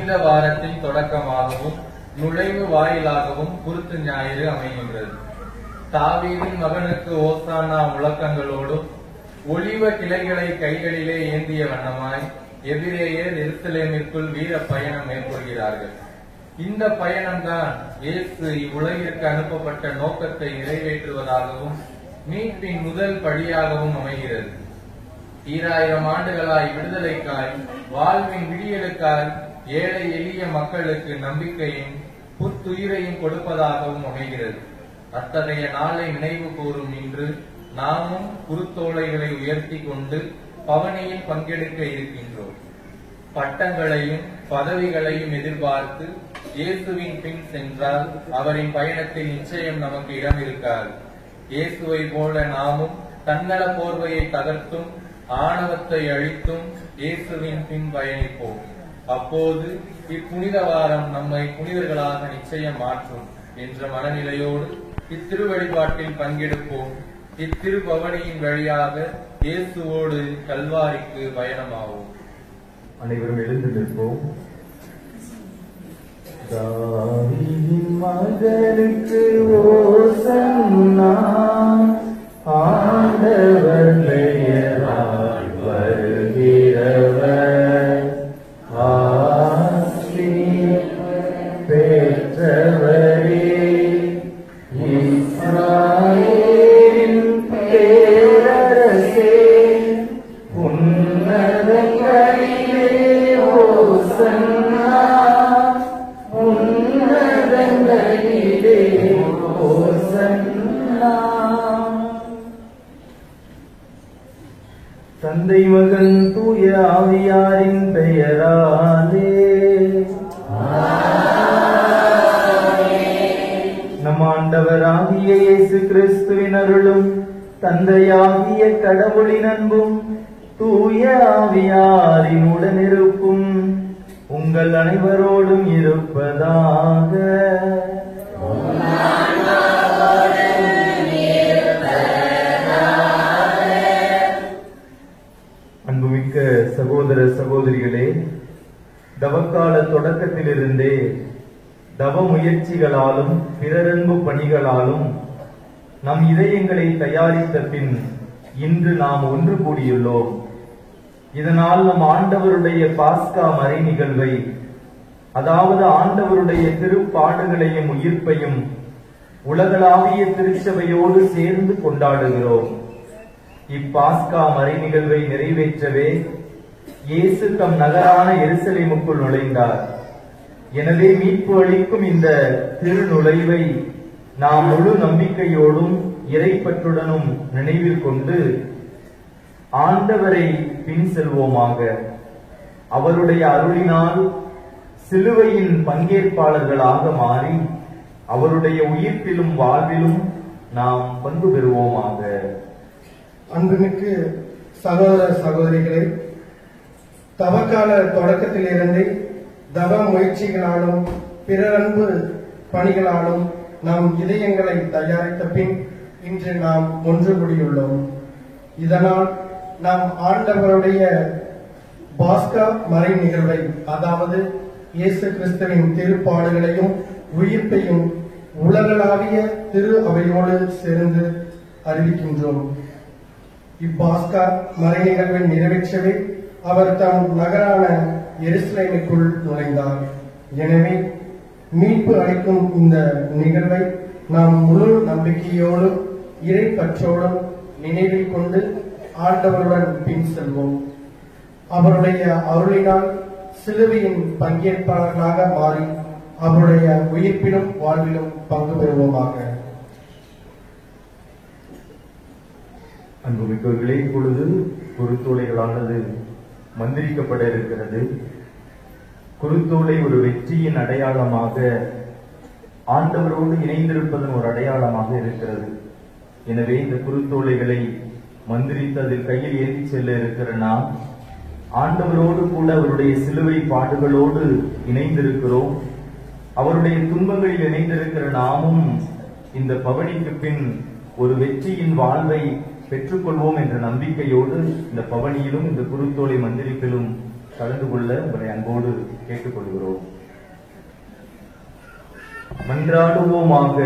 புனித வாரத்தின் தொடக்கமாகவும் நுழைவு வாயிலாகவும் குருத்து ஞாயிறு அமைகின்றது. தாவீதின் மகனுக்கு ஓசானா முழக்கங்களோடும் ஒலிவ கிளைகளை கைகளிலே ஏந்திய வண்ணமாய் எபிரேயர் எருசலேமிற்குள் வீர பயணம் மேற்கொள்கிறார்கள். இந்த பயணம்தான் இயேசு இவ்வுலகிற்கு அனுப்பப்பட்ட நோக்கத்தை நிறைவேற்றுவதாகவும் மீட்பின் முதல் படியாகவும் அமைகிறது. 2000 ஆண்டுகளாய் விடுதலைக்காய், வாழ்வின் விடியலுக்காய் ஏழை எளிய மக்களுக்கு நம்பிக்கையும் புத்துயிரையும் கொடுப்பதாகவும் அமைகிறது. அத்தகைய நாளை நினைவு கூறும் இன்று நாமும் குருத்தோலைகளை உயர்த்தி கொண்டு பவனியில் பங்கெடுக்க இருக்கின்றோம். பட்டங்களையும் பதவிகளையும் எதிர்பார்த்து இயேசுவின் பின் சென்றால் அவரின் பயணத்தில் நிச்சயம் நமக்கு இடம் இருக்காது. இயேசுவை போல நாமும் தன்னல போர்வையை தகர்த்தும் ஆணவத்தை அழித்தும் இயேசுவின் பின் பயணிப்போம். அப்போது இப்புனித வாரம் நம்மை புனிதர்களாக நிச்சயம் மாற்றும் என்ற மனநிலையோடு இத்திரு வழிபாட்டில் பங்கெடுப்போம். இத்திருபவனியின் வழியாக இயேசுவோடு கல்வாரிக்கு பயணமாவோம். அனைவரும் எழுந்து நிற்போம். தாவீதின் மகனுக்கு ஓசன்னா, ஆண்டவர் பெயரால் வருகிறவர், ஆசி பெற்றவரே, இஸ்ராயேலின் பேரரசே, உன்னதங்களிலே ஓசன்னா, உன்னதங்களிலே ஓசன்னா. தந்தை மகன் தூய ஆவியாரின் பெயராலே நம் ஆண்டவராகிய இயேசு கிறிஸ்துவின் அருளும் தந்தையாகிய கடவுளின் அன்பும் தூய ஆவியாரின் உடனிருப்பும் உங்கள் அனைவரோடும் இருப்பதாக. அன்புமிக்க சகோதர சகோதரிகளே, தவக்கால தொடக்கத்திலிருந்தே தவ முயற்சிகளாலும் பிறரன்பு பணிகளாலும் நம் இதயங்களை தயாரித்த பின் இன்று நாம் ஒன்று கூடியுள்ளோம். இதனால் நம் ஆண்டவருடைய பாஸ்கா மறை நிகழ்வை, அதாவது ஆண்டவருடைய திருப்பாடுகளையும் உயிர்ப்பையும் உலகளாவிய திருச்சபையோடு சேர்ந்து கொண்டாடுகிறோம். இப்பாஸ்கா மறை நிகழ்வை நிறைவேற்றவே இயேசு தம் நகரான எருசலேமுக்குள் நுழைந்தார். எனவே மீட்பு அளிக்கும் இந்த திருநுழைவை நாம் முழு நம்பிக்கையோடும் இறைப்பற்றுடனும் நினைவில் கொண்டு ஆண்டவரை பின் செல்வோமாக. அவருடைய அருளினால் சிலுவையின் பங்கேற்பாளர்களாக மாறி அவருடைய உயிர்ப்பிலும் வாழ்விலும் நாம் பங்கு பெறுவோமாக. அன்புமிக்க சகோதர சகோதரிகளை, தவக்கால தொடக்கத்திலிருந்து தவ முயற்சிகளாலும் பிறரன்பு பணிகளாலும் நம் இதயங்களை தயாரித்த பின் இன்று நாம் ஒன்று கூடியுள்ளோம். இதனால் நாம் ஆண்டவருடைய பாஸ்கா மறை நிகழ்வை, அதாவது இயேசு கிறிஸ்துவின் திருப்பாடுகளையும் உயிர்ப்பையும் உலகளாவிய திரு அவையோடு சேர்ந்து அறிவிக்கின்றோம். இப்பாஸ்கா மறை நிகழ்வை நிறைவேற்றவே அவர் தம் நகரான எருசலேமுக்குள் நுழைந்தார். எனவே மீட்பு அளிக்கும் இந்த நிகழ்வை நாம் முழு நம்பிக்கையோடும் இறைப்பற்றோடும் நினைவில் கொண்டு ஆண்டவருடன் பின் செல்வோம். அவருடைய அருளினால் சிலுவையின் பங்கேற்பாளர்களாக மாறி அவருடைய உயிர்ப்பிலும் வாழ்விலும் பங்கு பெறுவோமாக. அன்புமிக்கவர்களே, இப்பொழுது குருத்தோலைகளானது மந்திரிக்கப்பட இருக்கிறது. குருத்தோலை ஒரு வெற்றியின் அடையாளமாக, ஆண்டவரோடு இணைந்திருப்பதன் ஒரு அடையாளமாக இருக்கிறது. எனவே இந்த குருத்தோலைகளை மந்திரித்து அதில் கையில் ஏற்றி செல்ல இருக்கிற நாம் ஆண்டவரோடு கூட அவருடைய சிலுவை பாடுகளோடு இணைந்திருக்கிறோம். அவருடைய துன்பங்களில் இணைந்திருக்கிற நாமும் இந்த பவனிக்கு பின் ஒரு வெற்றியின் வாழ்வை பெற்றுக்கொள்வோம் என்ற நம்பிக்கையோடு இந்த பவனியிலும் இந்த குருத்தோலை மந்திரிப்பிலும் கலந்து கொள்ள உங்களை அன்போடு கேட்டுக்கொள்கிறோம். மன்றாடுவோமாக.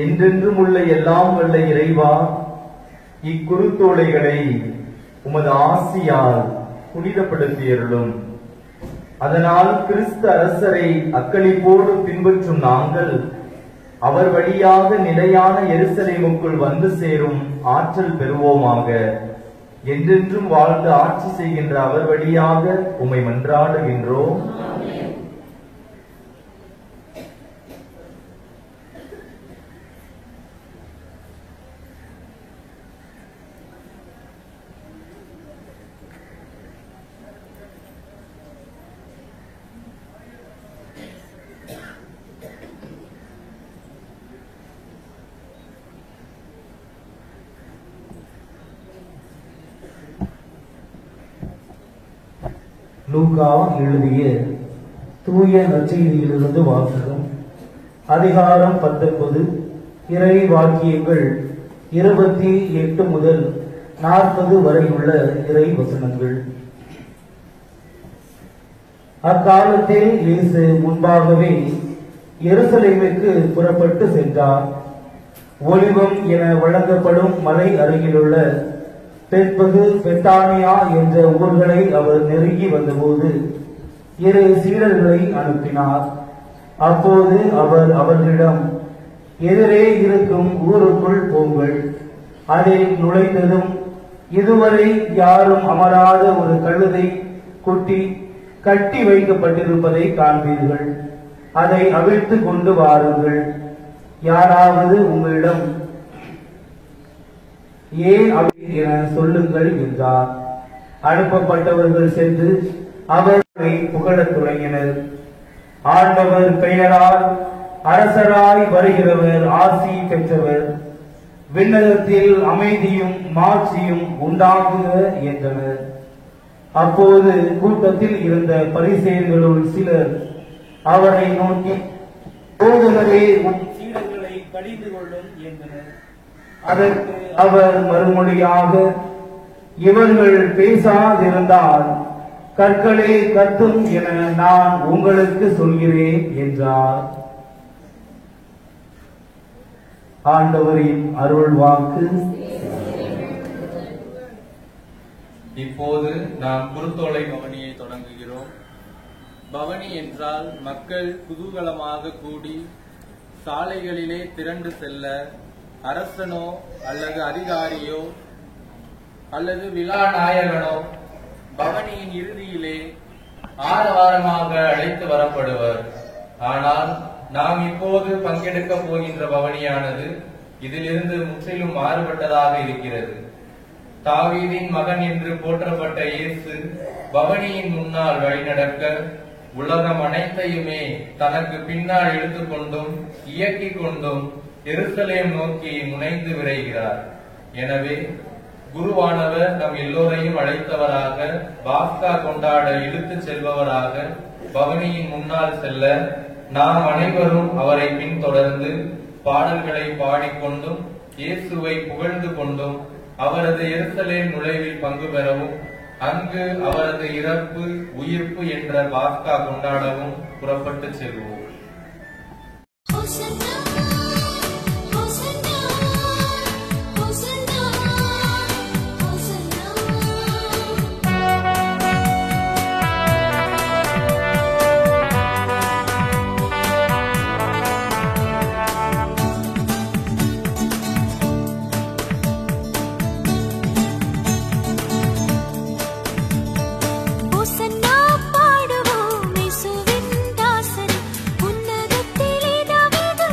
என்றென்றும் உள்ள எல்லாம் வல்ல இறைவா, இக்குருத்தோலைகளை உமது ஆசியால் புனிதப்படுத்தியருளும். அதனால் கிறிஸ்து அரசரை அக்களிப்போடு பின்பற்றும் நாங்கள் அவர் வழியாக நிலையான எருசலேமுக்குள் வந்து சேரும் ஆற்றல் பெறுவோமாக. என்றென்றும் வாழ்ந்து ஆட்சி செய்கின்ற அவர் வழியாக உம்மை மன்றாடுகின்றோம். லூக்கா எழுதிய தூய நற்செய்தியிலிருந்து வாசகம். அதிகாரம் 19, இறை வாக்கியங்கள் 28 முதல் 40 வரை உள்ள இறை வசனங்கள். அக்காலத்தில் இயேசு முன்பாகவே எருசலேமுக்கு புறப்பட்டு சென்றார். ஒலிவம் என வழங்கப்படும் மலை அருகிலுள்ள பெத்பகு, பெத்தானியா என்ற ஊர்களை அவர் நெருங்கி வந்தபோது 2 சீடர்களை அனுப்பினார். அப்போது அவர் அவர்களிடம், எதிரே இருக்கும் ஊருக்குள் போங்கள். அதில் நுழைந்ததும் இதுவரை யாரும் அமராத ஒரு கழுதை குட்டி கட்டி வைக்கப்பட்டிருப்பதை காண்பீர்கள். அதை அவிழ்த்து கொண்டு வாருங்கள். யாராவது உங்களிடம் ஏன் அப்படி என சொல்லுங்கள் என்றார். அனுப்பப்பட்டவர்கள் சென்று அவர்களை புகழத் தொடங்கினர். ஆண்டவர் பெயரால் அரசராய் வருகிறவர் ஆசி பெற்றவர், விண்ணகத்தில் அமைதியும் மாட்சியும் உண்டாகுக என்றனர். அப்போது கூட்டத்தில் இருந்த பரிசேயர்களுள் சிலர் அவரை நோக்கி, போதகரே, உம் சீடர்களை கடிந்து கொள்ளும் என்றனர். அதற்கு அவர் மறுமொழியாக, இவர்கள் பேசாதிருந்தால் கற்களே கத்தும் என நான் உங்களுக்கு சொல்கிறேன் என்றார். ஆண்டவரின் அருள் வாக்கு. இப்போது நாம் குருத்தோலை பவனியை தொடங்குகிறோம். பவனி என்றால் மக்கள் குதூகலமாக கூடி சாலைகளிலே திரண்டு செல்ல அரசனோ அல்லது அதிகாரியோ அல்லது விழா நாயகனோ பவனியின் இறுதியிலே ஆரவாரமாக அழைத்து வரப்படுவர். ஆனால் நாம் இப்போது பங்கெடுக்க போகின்ற பவனியானது இதிலிருந்து முற்றிலும் மாறுபட்டதாக இருக்கிறது. தாவீதின் மகன் என்று போற்றப்பட்ட இயேசு பவனியின் முன்னால் வழிநடக்க உலகம் அனைத்தையுமே தனக்கு பின்னால் இழுத்துக்கொண்டும் இயக்கிக் கொண்டும் எருசலேம் நோக்கி முனைந்து விரைகிறார். எனவே குருவானவர் நம் எல்லோரையும் அழைத்தவராக, பாஸ்கா கொண்டாட இழுத்துச் செல்பவராக பவனியின் முன்னால் செல்ல நாம் அனைவரும் அவரை பின்தொடர்ந்து பாடல்களை பாடிக்கொண்டும் இயேசுவை புகழ்ந்து கொண்டும் அவரது எருசலேம் நுழைவில் பங்கு பெறவும் அங்கு அவரது இறப்பு உயிர்ப்பு என்ற பாஸ்கா கொண்டாடவும் புறப்பட்டு செல்வோம். பாடுவோம் இயேசுவின் தாசன், உன்னதத்திலே தாவீது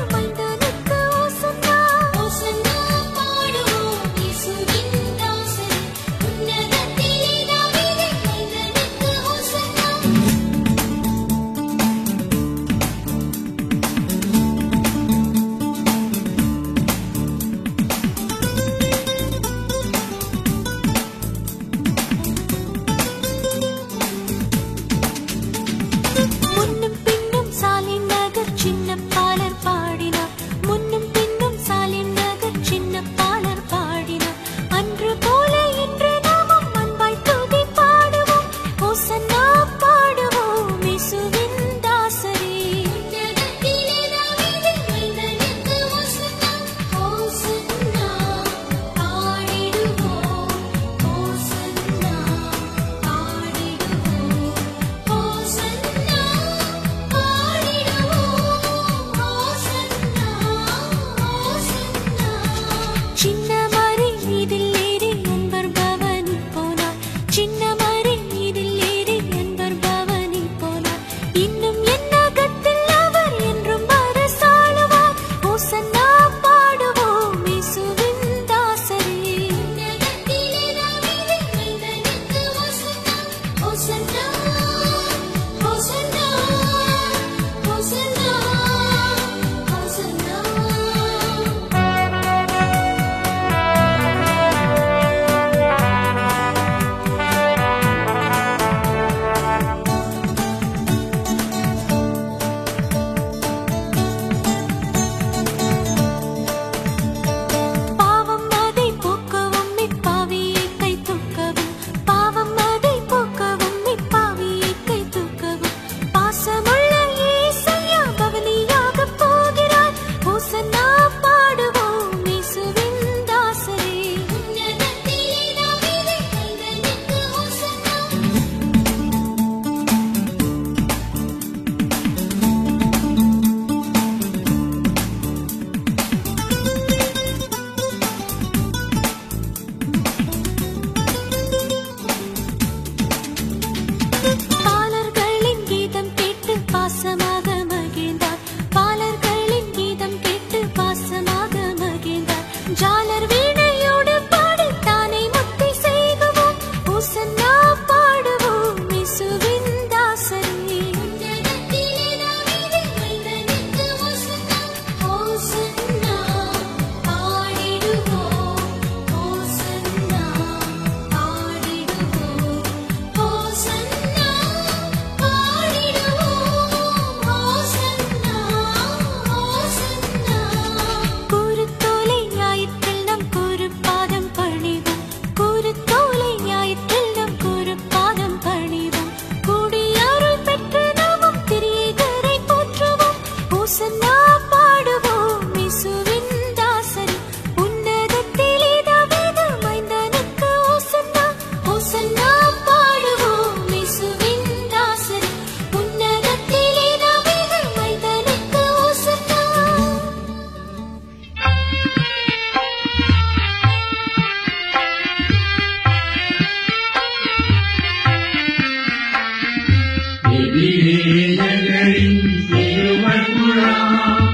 எதிரேயர்களின் சிறுவக்குழாம்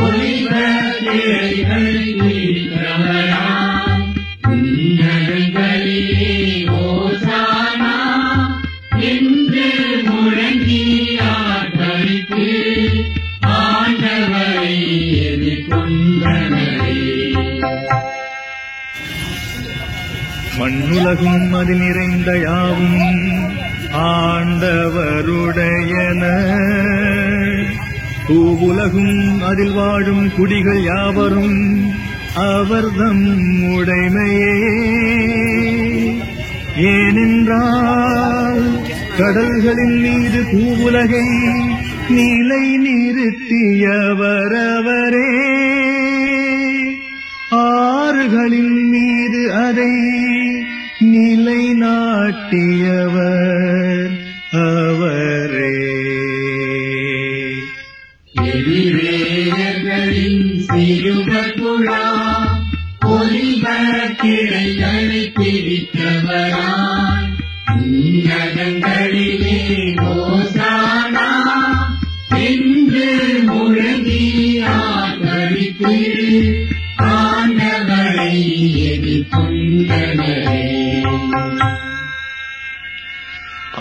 ஒலிவ திரைகள் வீழ்ந்தவராம் உன்னதங்களிலே ஓசானா என்று முழங்கி ஆர்ப்பரித்து ஆண்டவரை எதிர்கொண்டனரே. மண்ணுலகும் அதில் நிறைந்த யாவும் ஆண்டவருடையன. பூவுலகும் அதில் வாழும் குடிகள் யாவரும் அவர்தம் உடைமையே. ஏனென்றால் கடல்களின் மீது பூவுலகை நிலை நிறுத்தியவரவரே. ஆறுகளின் மீது அதை நிலைநாட்டியவர் அவரே. எதிரேயர்களின் சிறுவக்குழாம் ஒலிவ திரைகளை பிரித்தவராய் உன்னதங்களிலே ஓசானா என்று முழங்கி ஆர்ப்பரித்து ஆண்டவரை எதிர்கொண்டனரே.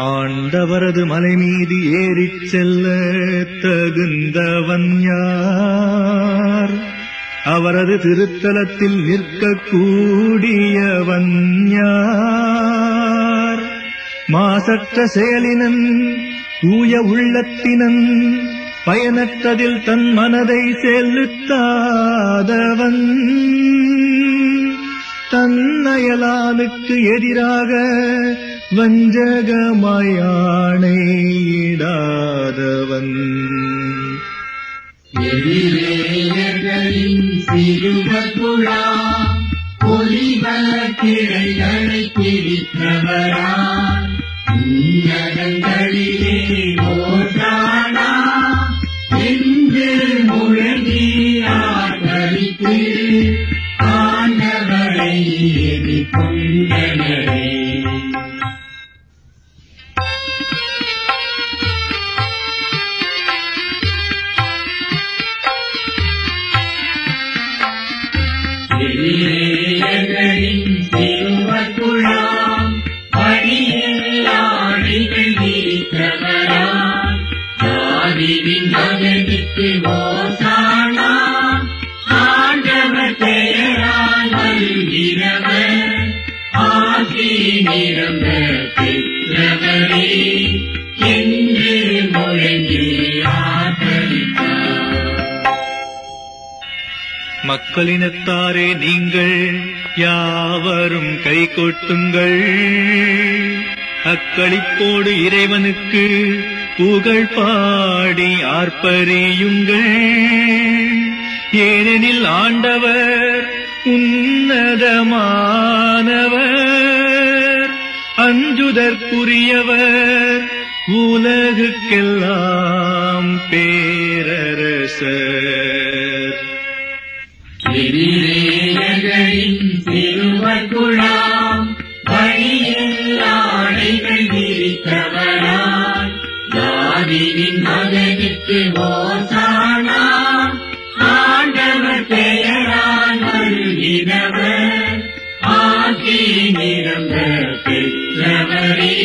ஆண்டவரது மலை மீது ஏறிச் செல்ல தகுந்தவன் யார்? அவரது திருத்தலத்தில் நிற்கக்கூடியவன் யார்? மாசற்ற செயலினன் தூய உள்ளத்தினன் பயனற்றதில் தன் மனதை செலுத்தாதவன் தன் அயலானுக்கு எதிராக வஞ்சகமாயானையிடாதவன். எதிரேயர்களின் சிறுவக்குழாம் ஒலிவ திரைகளை பிரித்தவராய் உன்னதங்களிலே ஓசானா என்று முழங்கி ஆர்ப்பரித்து ஆண்டவரை எதிர்கொண்டனரே. எதிரேயர்களின் சிறுவக்குழாம் வழியில் ஆடைகள் விரித்தவராய் தாவீதின் மகனுக்கு ஓசானா ஆண்டவர் பெயரால் வருகிறவர் ஆசி நிரம்ப பெற்றவரே என்று முழங்கி ஆர்ப்பரித்தார். மக்களினத்தாரே, நீங்கள் யாவரும் கை கொட்டுங்கள். அக்களிப்போடு இறைவனுக்கு புகழ் பாடி ஆர்ப்பரியுங்கள். ஏனெனில் ஆண்டவர் உன்னதமானவர், அஞ்சுதற்குரியவர், உலகுக்கெல்லாம் பேரரசர். எதிரேயர்களின் சிறுவக்குழாம் வழியில் ஆடைகள் விரித்தவராய் தாவீதின் மகனுக்கு ஓசானா ஆண்டவர் பெயரால் வருகிறவர் ஆசி நிரம்ப பெற்றவரே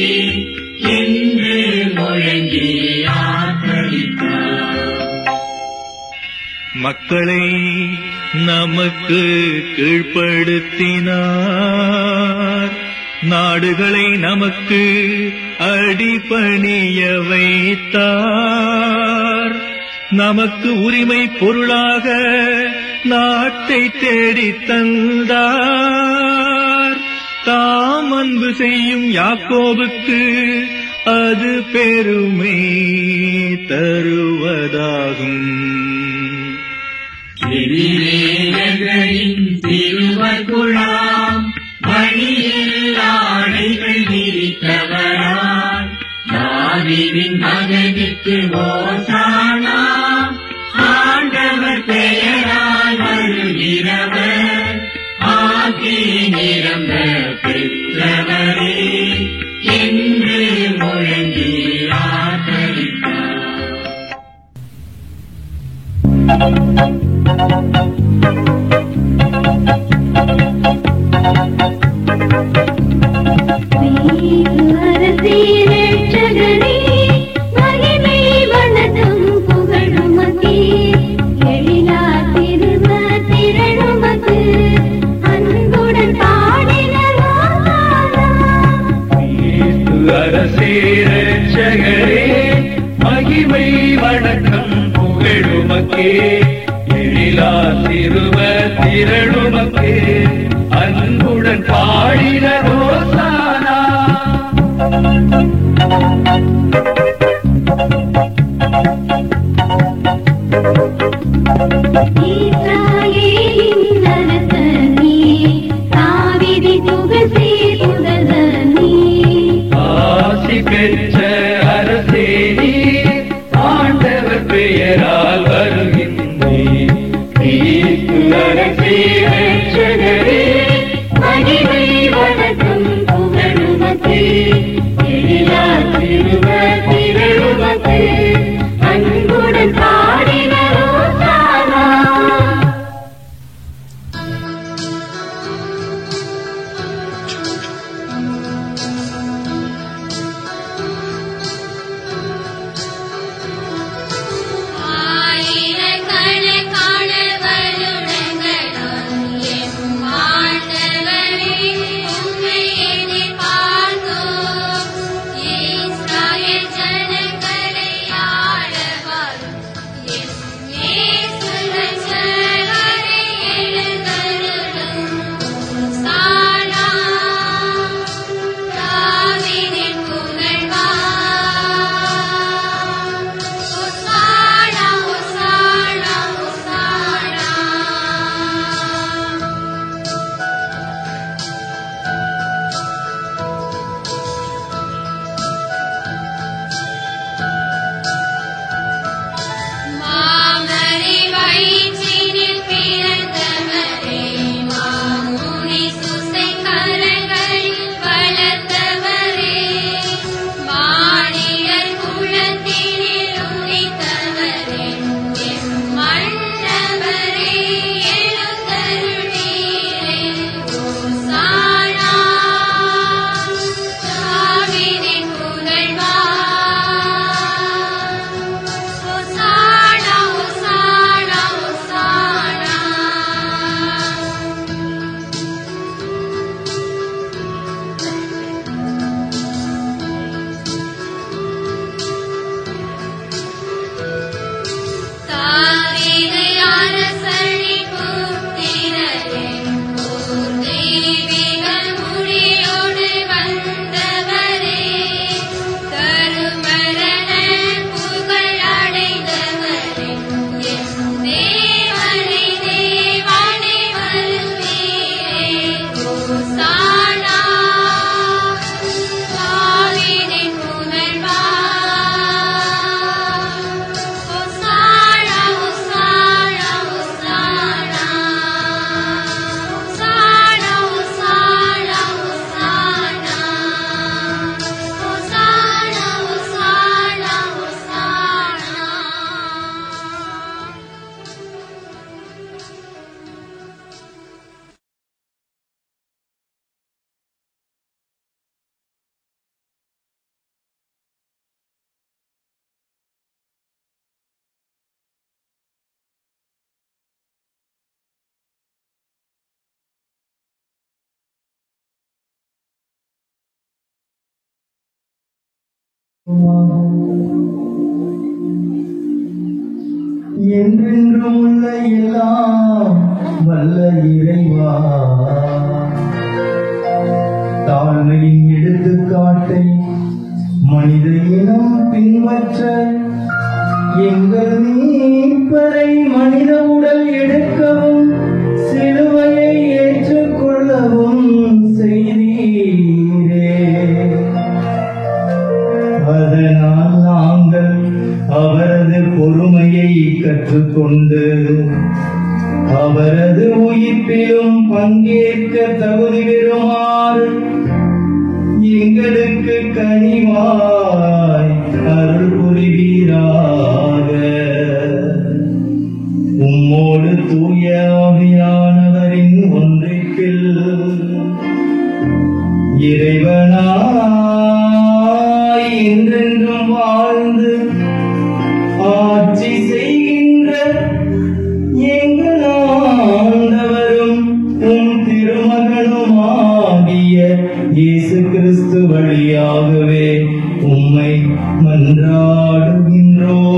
என்று முழங்கி ஆர்ப்பரித்தார். மக்களை நமக்கு கீழ்ப்படுத்தினார், நாடுகளை நமக்கு அடிபணிய வைத்தார். நமக்கு உரிமை பொருளாக நாட்டை தேடித் தந்தார். தாம் அன்பு செய்யும் யாக்கோபுக்கு அது பெருமை தருவதாகும். எதிரேயர்களின் சிறுவக்குழாம் வழியில் ஆடைகள் விரித்தவராய் தாவீதின் மகனுக்கு ஓசானா ஆண்டவர் பெயரால் வருகிறவர் ஆசி நிரம்ப பெற்றவரே என்று முழங்கி ஆர்ப்பரித்தார். என்றென்றும் உள்ள எல்லாம் வல்ல இறைவா, தாழ்மையின் எடுத்துக்காட்டை மனித இனம் பின்பற்ற எங்கள் மீட்பரை மனித உடல் எடுக்கவும் சிலுவையை ஏற்றுக்கொள்ளவும் செய்தீரே. அதனால் நாங்கள் அவரது பொறுமையை கற்றுக்கொண்டு அவரது உயிர்ப்பிலும் பங்கேற்க தகுதி பெறுமாறு எங்களுக்கு கனிவாய் அருள் புரிவீராக. வாழ்ந்து ஆட்சி செய்கின்ற எங்கள் ஆண்டவரும் உம் திருமகனுமாகிய இயேசு கிறிஸ்து வழியாகவே உம்மை மன்றாடுகின்றோம்.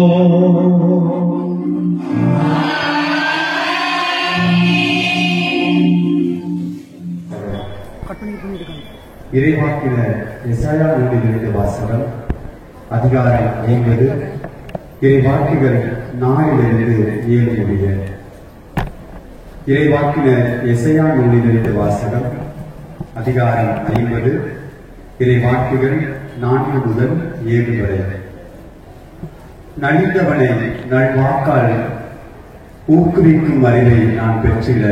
இறைவாக்கினர் எசாயா நூலிலிருந்து வாசகம் அதிகாரம் 50 இறைவாக்குகள் 4 7 முடிய. இறைவாக்கினர் எசாயா நூலிலிருந்து வாசகம் அதிகாரம் 50 இறைவாக்குகள் 4 முதல் 7 வரை. நலிந்தவனை நல்வாக்கால் ஊக்குவிக்கும் அறிவை நான் பெற்றிட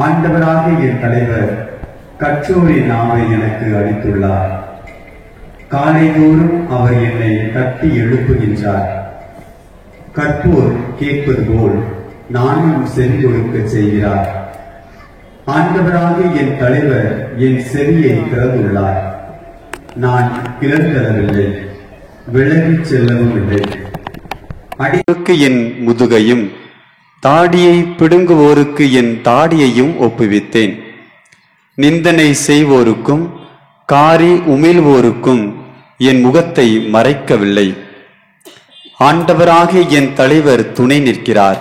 ஆண்டவராகிய என் தலைவர் கற்றோரின் நாவை எனக்கு அளித்துள்ளார். காலைதோறும் அவர் என்னை தட்டி எழுப்புகின்றார். கற்போர் கேட்பது போல் நானும் செவி கொடுக்க செய்கிறார். ஆண்டவராகிய என் தலைவர் என் செவியை திறந்துள்ளார். நான் கிளர்ந்தளவில்லை, விலகிச் செல்லவும் இல்லை. அடிவுக்கு என் முதுகையும் தாடியை பிடுங்குவோருக்கு என் தாடியையும் ஒப்புவித்தேன். நிந்தனை செய்வோருக்கும் காரி உமிழ்வோருக்கும் என் முகத்தை மறைக்கவில்லை. ஆண்டவராகிய என் தலைவர் துணை நிற்கிறார்.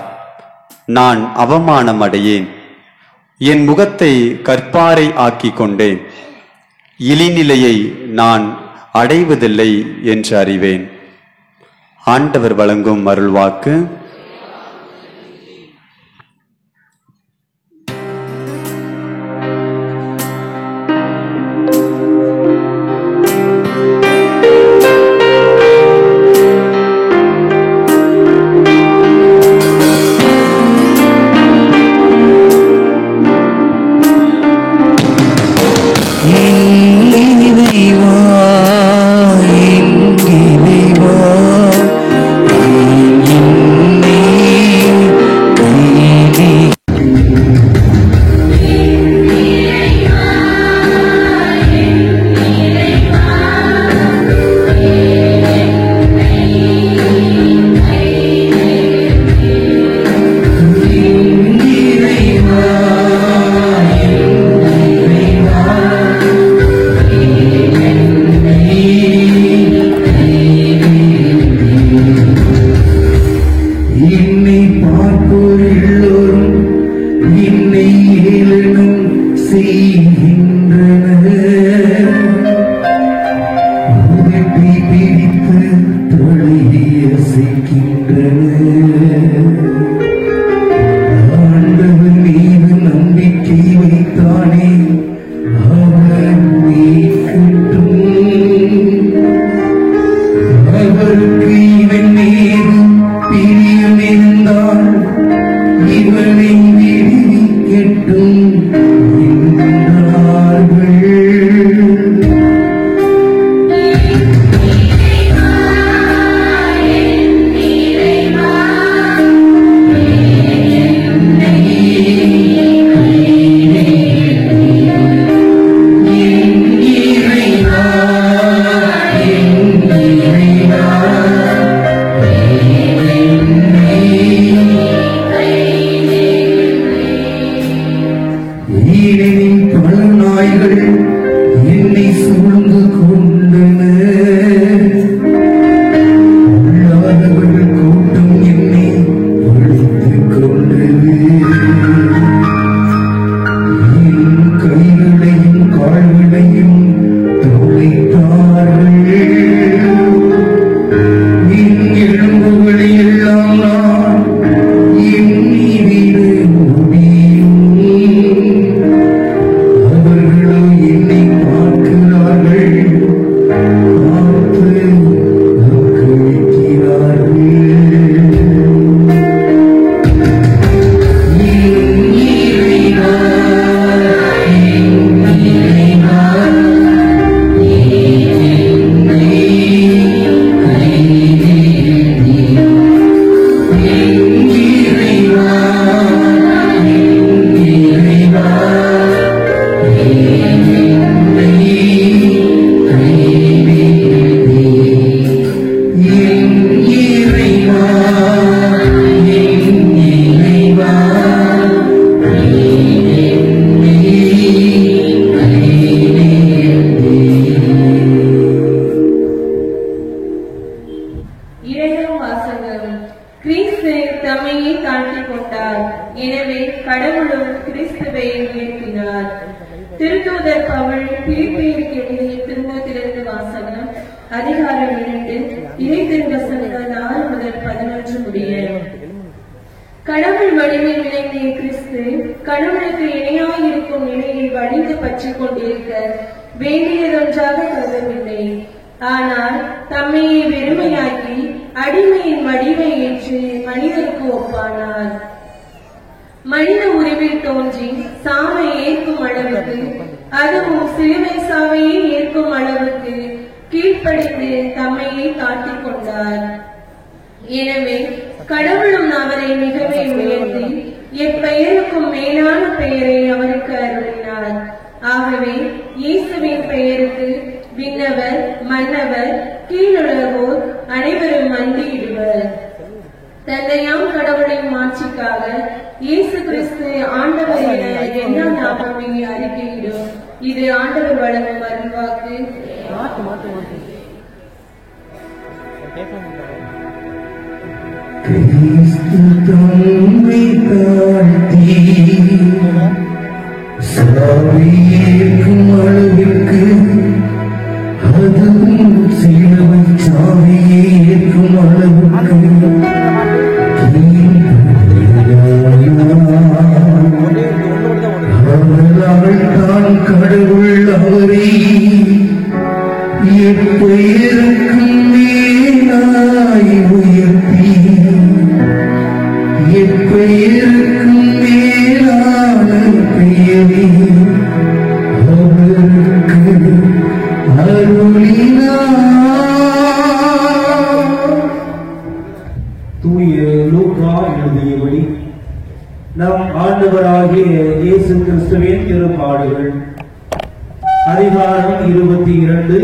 நான் அவமானம் அடையேன். என் முகத்தை கற்பாறை ஆக்கிக் கொண்டேன். இழிநிலையை நான் அடைவதில்லை என்று அறிவேன். ஆண்டவர் வழங்கும் அருள்வாக்கு. இரண்டாம் வாசகம். கிறிஸ்து தம்மையே தாழ்த்திக் கொண்டார், எனவே கடவுளும் கிறிஸ்துவை உயர்த்தினார். திருத்தூதர் பவுல் பிலிப்பியருக்கு எழுதிய திருமுகத்திலிருந்து வாசகம். அதிகாரம் 2, இறை திருவசனங்கள் 6 முதல் 11 முடிய. கடவுள் வடிவில் விளங்கிய கிறிஸ்து கடவுளுக்கு இணையாயிருக்கும் நிலையை வலிந்து பற்றிக் கொண்டிருக்க வேண்டியதொன்றாக கருதவில்லை. ஆனால் தம்மையை வெறுமையாக்கி அடிமையின் வடிவை ஏற்று மனிதருக்கு ஒப்பானார். மனித உருவில் தோன்றி சாவை ஏற்கும் அளவுக்கு, அதுவும் சிலுவை சாவையை ஏற்கும் அளவுக்கு கீழ்ப்படிந்து தம்மையை தாழ்த்திக் கொண்டார். எனவே கடவுளும் அவரை மிகவே உயர்த்தி எப்பெயருக்கும் மேலான பெயரை அவருக்கு அருளினார். ஆகவே இயேசுவின் பெயருக்கு விண்ணவர், மன்னவர், கீழுலகோர் அனைவரும் மண்டியிடுவர். தந்தையாம் கடவுளின் மாட்சிக்காக இயேசு கிறிஸ்து ஆண்டவர் என எல்லா நாமமே அறிக்கையிடும். இது ஆண்டவர் வழங்கும் அருள்வாக்கு. கிறிஸ்து தம்மை தாழ்த்தி சாவியேற்கும் அளவிற்கு, அதுவும் சிலுவை சாவியை ஏற்கும் அளவுக்கு அவர்தான் கடவுள். அவரை எப்பெயருக்கும் மேலாய் உயர்த்தி எப்பெயருக்கும் மேலான பெயரை அவருக்கு அருளினார். தூய லூக்கா எழுதியபடி நம் ஆண்டவராகிய இயேசு கிறிஸ்துவின் திருப்பாடுகள் அதிகாரம் 22,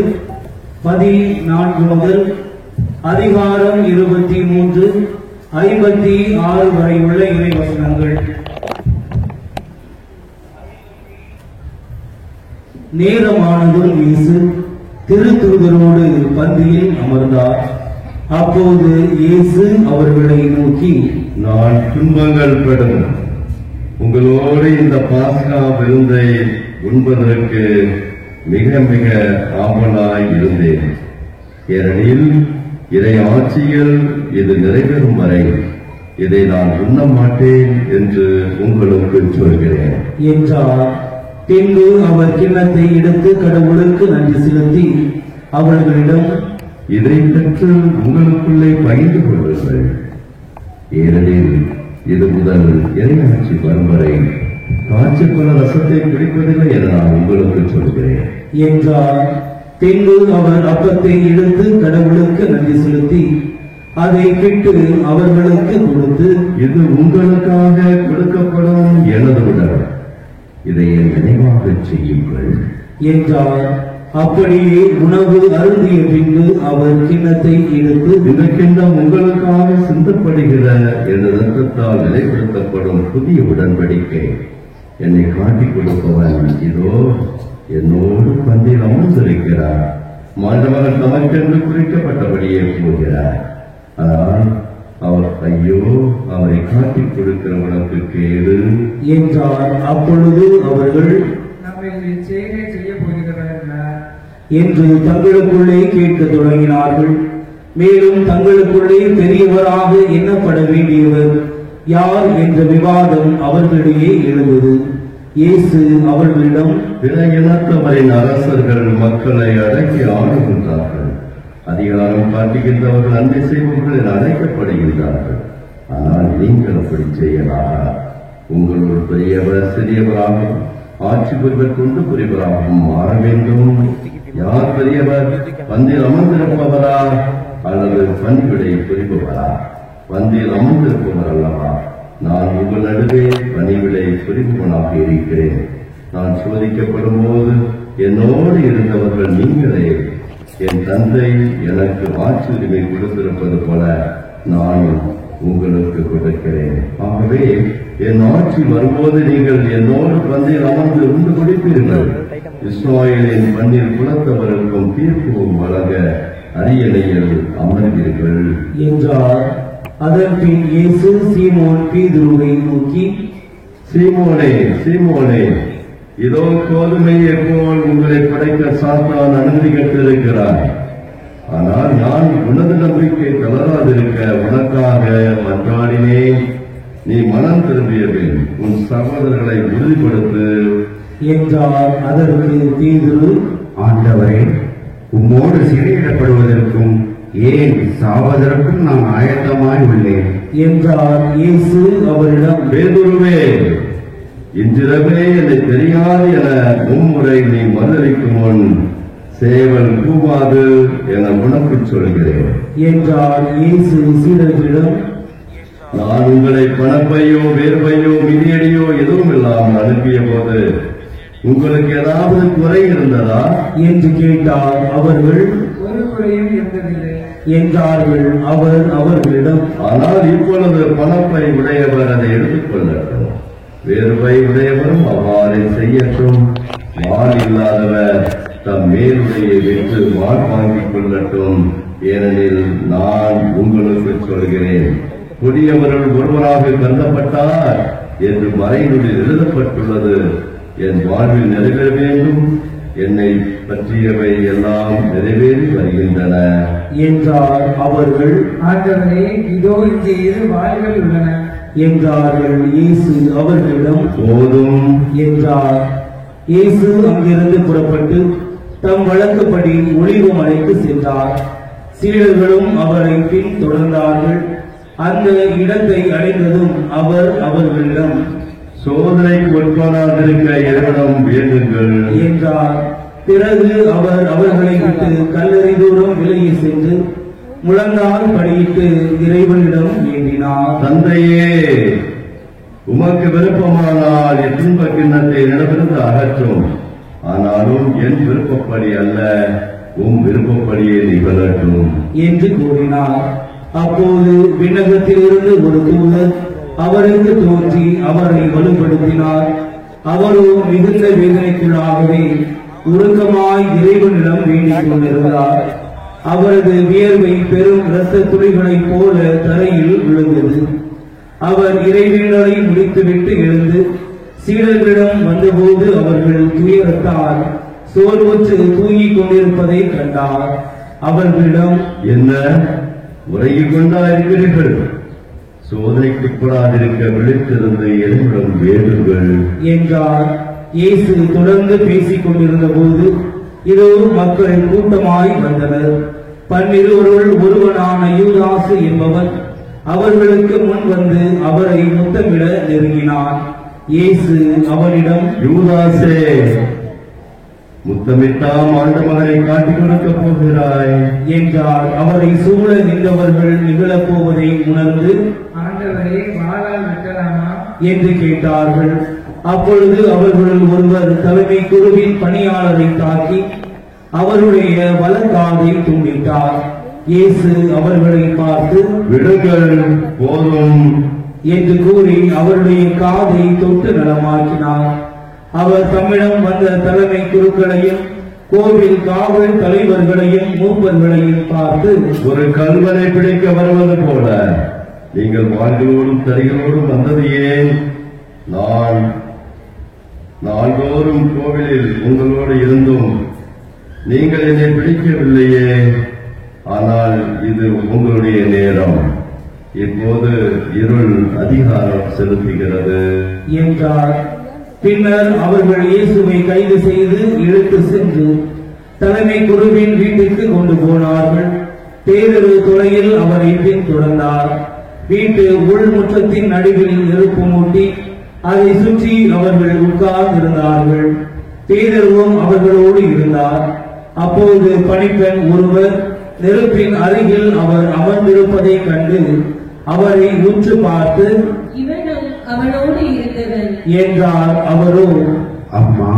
14 முதல் அதிகாரம் 23, 56 வரை உள்ள இறைவசனங்கள். நேரமானதும் இயேசு திருத்தூதரோடு பந்தியில் அமர்ந்தார். அப்போது இயேசு அவர்களை நோக்கி, நான் துன்பங்கள் படும் உங்களோடு இந்த பாஸ்கா விருந்தை உண்பதற்கு மிக மிக ஆவலாய் இருந்தேன். ஏனெனில் இறை ஆட்சியில் இது நிறைவேறும் வரை இதை நான் உண்ண மாட்டேன் என்று உங்களுக்கு சொல்கிறேன் என்றார். பின்பு அவர் கிண்ணத்தை எடுத்து கடவுளுக்கு நன்றி செலுத்தி அவர்களிடம், இதை பெற்று உங்களுக்குள்ளே பகிர்ந்து கொள்ளுங்கள். ஏனெனில் இது முதல் இறையாட்சி வரும் வரை காய்ச்சப்பட ரசத்தை குடிப்பதில்லை என நான் உங்களுக்கு சொல்கிறேன் என்றார். பின்பு அவர் அப்பத்தை எடுத்து கடவுளுக்கு நன்றி செலுத்தி அதை பிட்டு அவர்களுக்கு கொடுத்து, இது உங்களுக்காக கொடுக்கப்படும் எனது உடல், இதை என் நினைவாக செய்யுங்கள் என்றார். அப்படியே உணவு அருந்திய பின்பு அவர் கிண்ணத்தை எடுத்து, இந்த கிண்ணம் உங்களுக்காக சிந்தப்படுகிற எனது ரத்தத்தால் நிலைப்படுத்தப்படும் புதிய உடன்படிக்கை. என்னை காட்டிக் கொடுப்பவன் இதோ என்னோடு பந்தியில் அமர்ந்திருக்கிறார். மாண்டவர்கள் தமக்கென்று குறிக்கப்பட்டபடியே போகிறார். ஆனால் அவர், ஐயோ, அவரை காட்டிக் கொடுக்கிற உனக்கு கேடு என்றார். அப்பொழுது அவர்கள், என்று தங்களுக்குள்ளே கேட்க தொடங்கினார்கள். மேலும் தங்களுக்குள்ளே பெரியவராக எண்ணப்பட வேண்டியவர் யார் என்ற விவாதம் அவர்களிடையே எழுந்தது. இயேசு அவர்களிடம், பிற இனத்தவரின் அரசர்கள் மக்களை அடக்கி ஆளுகின்றார்கள். அதிகாரம் காட்டுகின்றவர்கள் அன்பை செய்பவர்கள் என அழைக்கப்படுகின்றார்கள். ஆனால் நீங்கள் அப்படி செய்யலாம். உங்களுள் பெரியவர் சிறியவராகவும் ஆட்சி புரிவதற்கொண்டு புரிவராகவும் மாற வேண்டும். யார் பெரியவர்? பந்தில் அமர்ந்திருப்பவரா அல்லது பணிவிடை புரிபவரா? பந்தில் அமர்ந்திருப்பவர் அல்லவா? நான் உங்கள் நடுவே பணிவிடை புரிபவனாக இருக்கிறேன். நான் சோதிக்கப்படும் போது என்னோடு இருந்தவர்கள் நீங்களே. என் தந்தை எனக்கு ஆட்சி உரிமை கொடுத்திருப்பது போல நானும் உங்களுக்கு கொடுக்கிறேன். ஆகவே என் ஆட்சி வரும்போது நீங்கள் என்னோடு பந்தில் அமர்ந்து உண்டு குடிப்பீர்கள். இஸ்ராயேலின் பன்னீர் குலத்தவருக்கும் தீர்ப்பும் வழங்க அரியணையில் அமர்ந்தீர்கள் என்றார். அதன் பின் இயேசு சீமோன் பேதுருவை நோக்கி, சீமோனே சீமோனே, இதோ கோதுமையை போல் உங்களை படைக்க சாத்தான் அனுமதி கட்டிருக்கிறார். ஆனால் நான் உனது நம்பிக்கை தளராதிருக்க உனக்காக மன்றாடினேன். நீ மனம் திரும்பிய பின் உன் சகோதரர்களை உறுதிப்படுத்து என்றார். அதற்கு பேதுரு, ஆண்டவரே, உம்மோடு சிறையிடப்படுவதற்கும் ஏன் சாவதற்கும் நான் ஆயத்தமாய் உள்ளேன் என்றார். இயேசு அவரிடம், பேதுருவே, இன்றிரவே என்னை தெரியாது என மும்முறை நீ மறுதளிக்கும் முன் சேவல் கூவாது என உனக்கு சொல்கிறேன் என்றார். இயேசு சீடர்களிடம், நான் உங்களை பணப்பையோ வேர்வையோ மிதியடியோ எதுவும் இல்லாமல் அனுப்பிய போது உங்களுக்கு ஏதாவது குறை இருந்ததா என்று கேட்டார். அவர்கள், ஒரு குறையும் இருந்ததில்லை என்றார்கள். அவர் அவர்களிடம், ஆனால் இப்பொழுது பணப்பை உடையவர் அதை எடுத்துக் கொள்ளட்டும், வேர்வை உடையவரும் அவ்வாறு செய்யட்டும். வாள் இல்லாதவர் தம் மேலுடையை விற்று வாள் வாங்கிக் கொள்ளட்டும். ஏனெனில் நான் உங்களுக்கு சொல்கிறேன், கொடியவர்கள் ஒருவராக கருதப்பட்டார் என்று மறைநூலில் எழுதப்பட்டுள்ளது. என் வாழ்வில் நிறைவேற வேண்டும், என்னை பற்றியவை எல்லாம் நிறைவேறி வருகின்றன என்றார். அவர்கள், ஆண்டவரே, இதோ இங்கே 7 வாள்கள் உள்ளன என்றார்கள். இயேசு அவர்களிடம், போதும் என்றார். இயேசு அங்கிருந்து புறப்பட்டு தம் வழக்கப்படி ஒலிவ மலைக்கு சென்றார். சீடர்களும் அவரை பின் தொடர்ந்தார்கள். அந்த இடத்தை அடைந்ததும் அவர் அவர்களிடம், சோதனைக்கு உட்படாதிருக்க இறைவனம் வேண்டுங்கள் என்றார். பிறகு அவர் அவர்களை விட்டு கல்லறை தூரம் விலகி சென்று முழங்கால் படியிட்டு இறைவனிடம் வேண்டினார். தந்தையே, உமக்கு விருப்பமானால் என் துன்ப கிண்ணத்தை நிலவிருந்து அகற்றும். ஆனாலும் என் விருப்பப்படி அல்ல, உம் விருப்பப்படியே நிகழட்டும் என்று கூறினார். அப்போது விண்ணகத்திலிருந்து ஒரு தூதர் அவருக்கு தோன்றி அவரை வலுப்படுத்தினார். அவரோ மிகுந்த வேதனைக்குள்ளாகவே உருக்கமாய் இறைவனிடம் வேண்டிக் கொண்டிருந்தார். அவரது வியர்வை பெரும் இரத்த துளிகளைப் போல தரையில் விழுந்தது. அவர் இறைவேண்டலை முடித்துவிட்டு எழுந்து சீடர்களிடம் வந்தபோது அவர்கள் துயரத்தால் சோர்வுற்று தூங்கிக் கொண்டிருப்பதை கண்டார். அவர்களிடம், என்ன உறங்கிக் கொண்டா இருக்கிறீர்கள்? சோதனைக்குட்படாதிருக்க விழித்திருந்து இறைவனம் வேண்டுங்கள் என்றார். இயேசு தொடர்ந்து பேசிக் கொண்டிருந்த போது இதோ மக்கள் கூட்டமாய் வந்தனர். 12 ஒருவனான யூதாசு என்பவன் அவர்களுக்கு முன் வந்து அவரை முத்தமிட நெருங்கினார். இயேசு அவனிடம், யூதாசே, முத்தமிட்டாம் ஆண்ட மகனை காட்டிக் கொடுக்கப் போகிறாய் என்றார். அவரை சூழ நின்றவர்கள் நிகழப் போவதை உணர்ந்து, ஆண்டவரே, வாளால் வெட்டலாமா என்று கேட்டார்கள். அப்பொழுது அவர்களுள் ஒருவர் தலைமை குருவின் பணியாளரை தாக்கி அவருடைய வலக்காதை துண்டித்தார். இயேசு அவர்களை பார்த்து, விடுங்கள், போதும் என்று கூறி அவருடைய காதை தொட்டு நலமாக்கினார். அவர் தம்மிடம் வந்த தலைமை குருக்களையும் கோவில் காவல் தலைவர்களையும் மூப்பர்களையும் பார்த்து, ஒரு கல்வனை பிடிக்க வருவது போல நீங்கள் வாழ்களோடும் தறிகளோடும் வந்தது ஏன்? நான் நாள்தோறும் கோவிலில் உங்களோடு இருந்தும் நீங்கள் என்னை பிடிக்கவில்லையே. ஆனால் இது உங்களுடைய நேரம், இப்போது இருள் அதிகாரம் செலுத்துகிறது என்றார். பின்னர் அவர்கள் இயேசுவை கைது செய்து இழுத்து சென்று தலைமை குருவின் வீட்டுக்கு கொண்டு போனார்கள். பேதுரு துறையில் அவரை பின்தொடர்ந்தார். வீட்டு உள்முற்றத்தின் நடுவில் நெருப்பு மூட்டி அதை சுற்றி அவர்கள் உட்கார்ந்திருந்தார்கள். பேதுருவும் அவர்களோடு இருந்தார். அப்போது பணிப்பெண் ஒருவர் நெருப்பின் அருகில் அவர் அமர்ந்திருப்பதை கண்டு அவரை உற்று பார்த்து, இவனும் அவனோடு இருந்தவன் என்றார். அவரோ, அம்மா,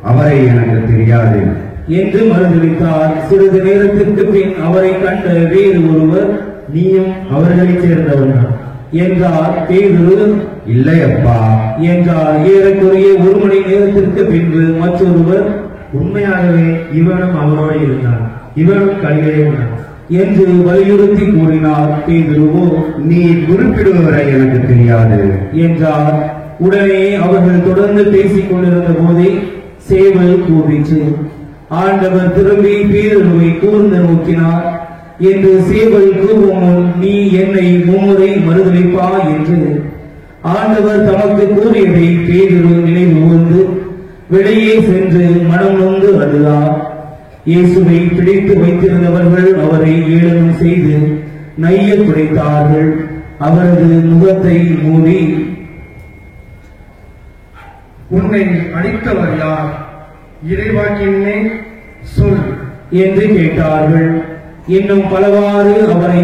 அவரை எனக்கு தெரியாது என்று மறுதளித்தார். சிறிது நேரத்திற்கு பின் அவரை கண்ட வேறு ஒருவர், நீயும் அவர்களைச் சேர்ந்தவன் என்றார். பேதுரு, இல்லை அப்பா, என்றார். ஏறக்குறைய 1 மணி நேரத்திற்கு பின்பு மற்றொருவர், உண்மையாகவே இவனும் அவனோடு இருந்தான், இவனும் கலிலேயே என்று வலியுறுத்தி கூறினார். பேதுருவோ, நீ குறிப்பிடுவவரை எனக்கு தெரியாது என்றார். உடனே அவர்கள் தொடர்ந்து பேசிக் கொண்டிருந்த போதே சேவல் கூவிற்று. ஆண்டவர் திரும்பி பேதுருவை கூர்ந்து நோக்கினார். என்று சேவல் கூவும் முன், நீ என்னை மும்முறை மறுதலிப்பா என்று ஆண்டவர் தமக்கு கூறியதை பேதுரு நினைவு கூர்ந்து வெளியே சென்று மனம் நொந்து அழுதார். இயேசுவை பிடித்து வைத்திருந்தவர்கள் அவரை ஏளனம் செய்து நைய துடைத்தார்கள். அவரது முகத்தை மூடி, உன்னை அடித்தவர் யார்? இறைவாக்கினே சொல் என்று கேட்டார்கள். இன்னும் பலவாறு அவரை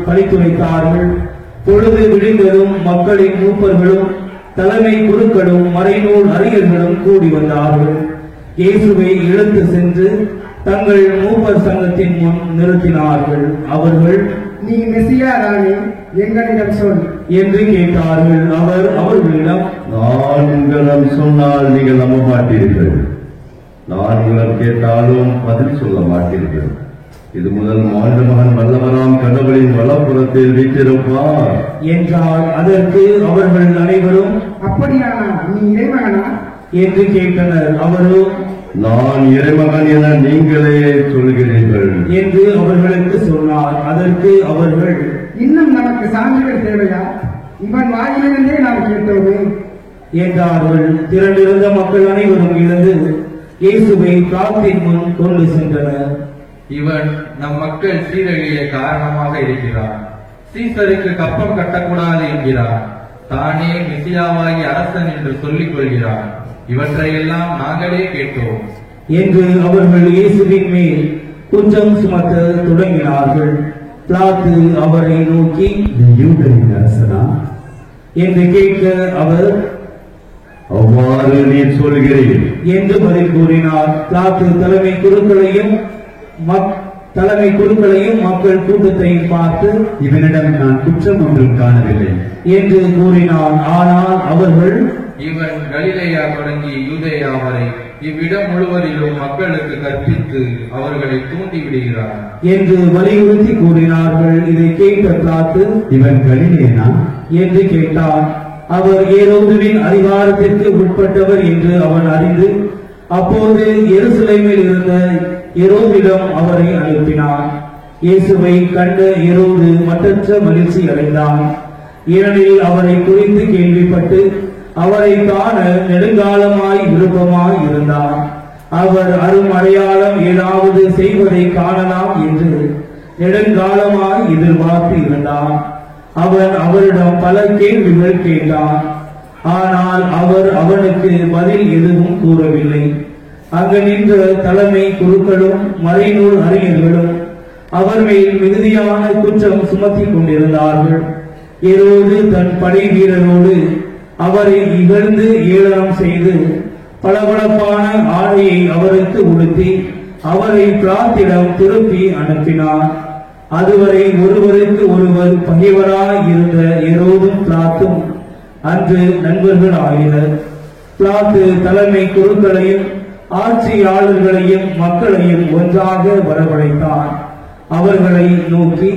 பழித்துரைத்தார்கள். பொழுது விடிந்ததும் மக்களின் மூப்பர்களும் தலைமை குருக்களும் மறைநூல் அறிஞர்களும் கூடி வந்தார்கள். இயேசுவை இழுத்து சென்று தங்கள் மூப்பர் சங்கத்தின் முன் நிறுத்தினார்கள். அவர்கள், நீ மெசியா தானே? எங்களிடம் சொல் என்று கேட்டார்கள். அவர் அவர்களிடம், நான் உங்களிடம் சொன்னால் நீங்கள் நம்ப மாட்டீர்கள். நான் உங்களிடம் கேட்டாலும் பதில் சொல்ல மாட்டீர்கள். இது முதல் மாநில மகன் வல்லவராம் கடவுளின் வலப்புறத்தில் வீற்றிருப்பார் என்றார். அதற்கு அவர்கள் அனைவரும், அப்படியானா நீ இறைமகனா என்று கேட்டனர். அவரும், நான் இறைமகன் என நீங்களே சொல்கிறீர்கள் என்று அவர்களுக்கு சொன்னார். அதற்கு அவர்கள், இன்னும் நமக்கு சான்றுகள் தேவையா? இவன் வாயிலிருந்தே நாம் கேட்டோமே என்றார்கள். திரண்டிருந்த மக்கள் அனைவரும் எழுந்து இயேசுவை பிளாத்தின் முன் கொண்டு சென்றனர். இவன் நம் மக்கள் சீரழிய காரணமாக இருக்கிறான். சீசருக்கு கப்பம் கட்டக்கூடாது என்கிறான். தானே மெசியாவாகி அரசன் என்று சொல்லிக் கொள்கிறான். இவற்றையெல்லாம் நாங்களே கேட்டோம் என்று அவர்கள் இயேசுவின் மேல் குற்றம் சுமத்த தொடங்கினார்கள். பிலாத்து அவரை நோக்கி, நீ யூதரின் அரசனா என்று கேட்க அவர், அவ்வாறு நீ சொல்கிறீர் என்று பதில் கூறினார். பிலாத்து தலைமை குருக்களையும் மக்கள் கூட்டத்தையும் பார்த்து, இவனிடம் நான் குற்றம் ஒன்றும் காணவில்லை என்று கூறினான். ஆனால் அவர்கள், இவன் கலிலேயா தொடங்கி யூதேயா வரை இவ்விடம் முழுவதிலும் மக்களுக்கு கற்பித்து அவர்களை தூண்டி விடுகிறான் என்று வலியுறுத்தி கூறினார்கள். இதை கேட்ட பிலாத்து, இவன் கலிலேயனா என்று கேட்டான். அவர் ஏரோதுவின் அதிகாரத்திற்கு உட்பட்டவர் என்று அவன் அறிந்து அப்போது எருசலேமில் இருந்த ஏரோதிடம் அவரை அனுப்பினான். இயேசுவை கண்ட ஏரோது மற்றற்ற மகிழ்ச்சி அடைந்தான். ஏனெனில் அவரை குறித்து கேள்விப்பட்டு அவரை காண நெடுங்காலமாய் விருப்பமாய் இருந்தான். அவர் அரும் அடையாளம் ஏதாவது செய்வதை காணலாம் என்று நெடுங்காலமாய் எதிர்பார்த்து இருந்தான். அவன் அவரிடம் பல கேள்விகள் கேட்டான். ஆனால் அவர் அவனுக்கு பதில் எதுவும் கூறவில்லை. அங்கு நின்ற தலைமை குருக்களும் மறைநூல் அறிஞர்களும் அவர் மேல் மிகுதியான குற்றம் சுமத்தி கொண்டிருந்தார்கள். ஏரோது தன் படை வீரரோடு அவரை இகழ்ந்து ஏளனம் செய்து பளபளப்பான ஆடையை அவருக்கு உடுத்தி அவரை பிலாத்திடம் திருப்பி அனுப்பினார். அதுவரை ஒருவருக்கு ஒருவர் பகைவராய் இருந்த ஏரோதும் பிலாத்தும் அன்று நண்பர்கள் ஆயினர். பிலாத்து தலைமை குருக்களையும் ஆட்சியாளர்களையும் மக்களையும் ஒன்றாக வரவழைத்தான். அவர்களை நோக்கி,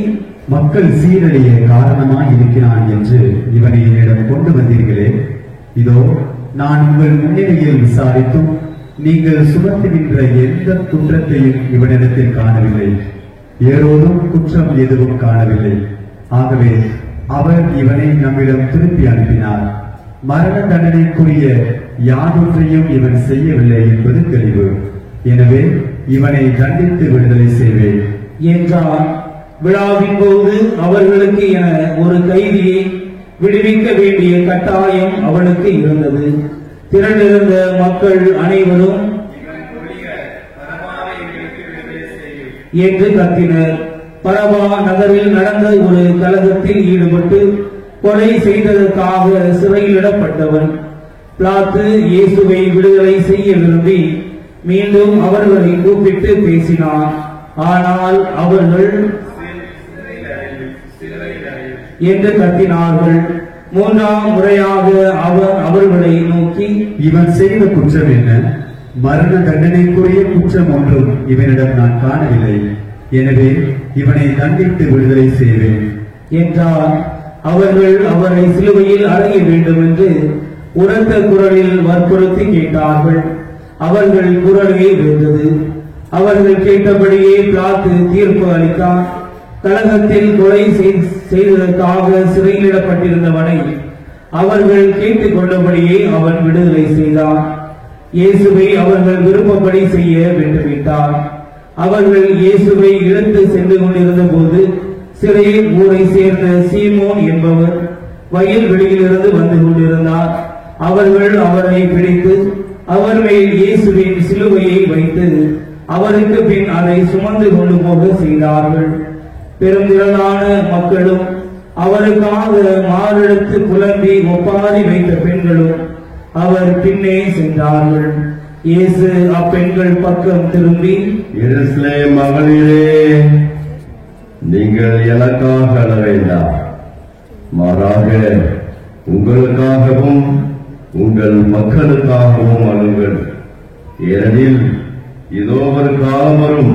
மக்கள் சீரழிய காரணமாய் இருக்கிறான் என்று இவனை என்னிடம் கொண்டு வந்தீர்களே. இதோ நான் உங்கள் முன்னிலையில் விசாரித்தும் நீங்கள் சுமத்துகின்ற எந்த குற்றத்தையும் இவனிடத்தில் காணவில்லை. ஏரோதும் குற்றம் எதுவும் காணவில்லை. ஆகவே அவர் இவனை நம்மிடம் திருப்பி அனுப்பினார். மரண தண்டனைக்குரிய யாதொன்றையும் இவன் செய்யவில்லை என்பது தெளிவு. எனவே இவனை தண்டித்து விடுதலை செய்வேன் என்றார். விழாவின் போது அவர்களுக்கு என ஒரு கைதியை விடுவிக்க வேண்டிய கட்டாயம் அவனுக்கு இருந்தது. திரண்டிருந்த மக்கள் அனைவரும் என்று கத்தினர். பரபா நகரில் நடந்த ஒரு கலகத்தில் ஈடுபட்டு கொலை செய்ததற்காக சிறையிலிடப்பட்டவன். பிலாத்து இயேசுவை விடுதலை செய்ய விரும்பி மீண்டும் அவர்களை கூப்பிட்டு பேசினான். ஆனால் அவர்கள் என்று கத்தினார்கள். மூன்றாம் முறையாக அவர் அவர்களை நோக்கி, இவன் செய்த குற்றம் என்ன? மரண தண்டனைக்குரிய குற்றம் ஒன்றும் இவனிடம் நான் காணவில்லை. எனவே இவனை தண்டித்து விடுதலை செய்வேன் என்றார். அவர்கள் அவரை சிலுவையில் அறைய வேண்டும் என்று உரத்த குரலில் வற்புறுத்தி கேட்டார்கள். அவர்கள் குரலே வென்றது. அவர்கள் கேட்டபடியே பிலாத்து தீர்ப்பு அளித்தார். கலகத்தில் கொலை செய்ததற்காக சிறையிலிடப்பட்டிருந்தவனை அவர்கள் கேட்டுக் கொண்டபடியே அவன் விடுதலை செய்தான். இயேசுவை அவர்கள் விருப்பப்படி செய்ய விட்டுவிட்டார். அவர்கள் இயேசுவை இழுத்து சென்று கொண்டிருந்த போது சிறையில் ஊரை சேர்ந்த சீமோன் என்பவர் வயல்வெளியிலிருந்து வந்து கொண்டிருந்தார். அவர்கள் அவரை பிடித்து அவர் மேல் இயேசுவின் சிலுவையை வைத்து அவருக்கு பின் அதை சுமந்து கொண்டு போக செய்தார்கள். பெருந்திரளான மக்களும் அவருக்காக மாரெடுத்து புலம்பி ஒப்பாரி வைத்த பெண்களும் அவர் பின்னே சென்றார்கள். இயேசு அப்பெண்கள் பக்கம் திரும்பி, எருசலேம் மகளிரே, நீங்கள் எனக்காக அழ வேண்டாம், மாறாக உங்களுக்காகவும் உங்கள் மக்களுக்காகவும் அழுங்கள். ஏனெனில் இதோ ஒரு காலம் வரும்,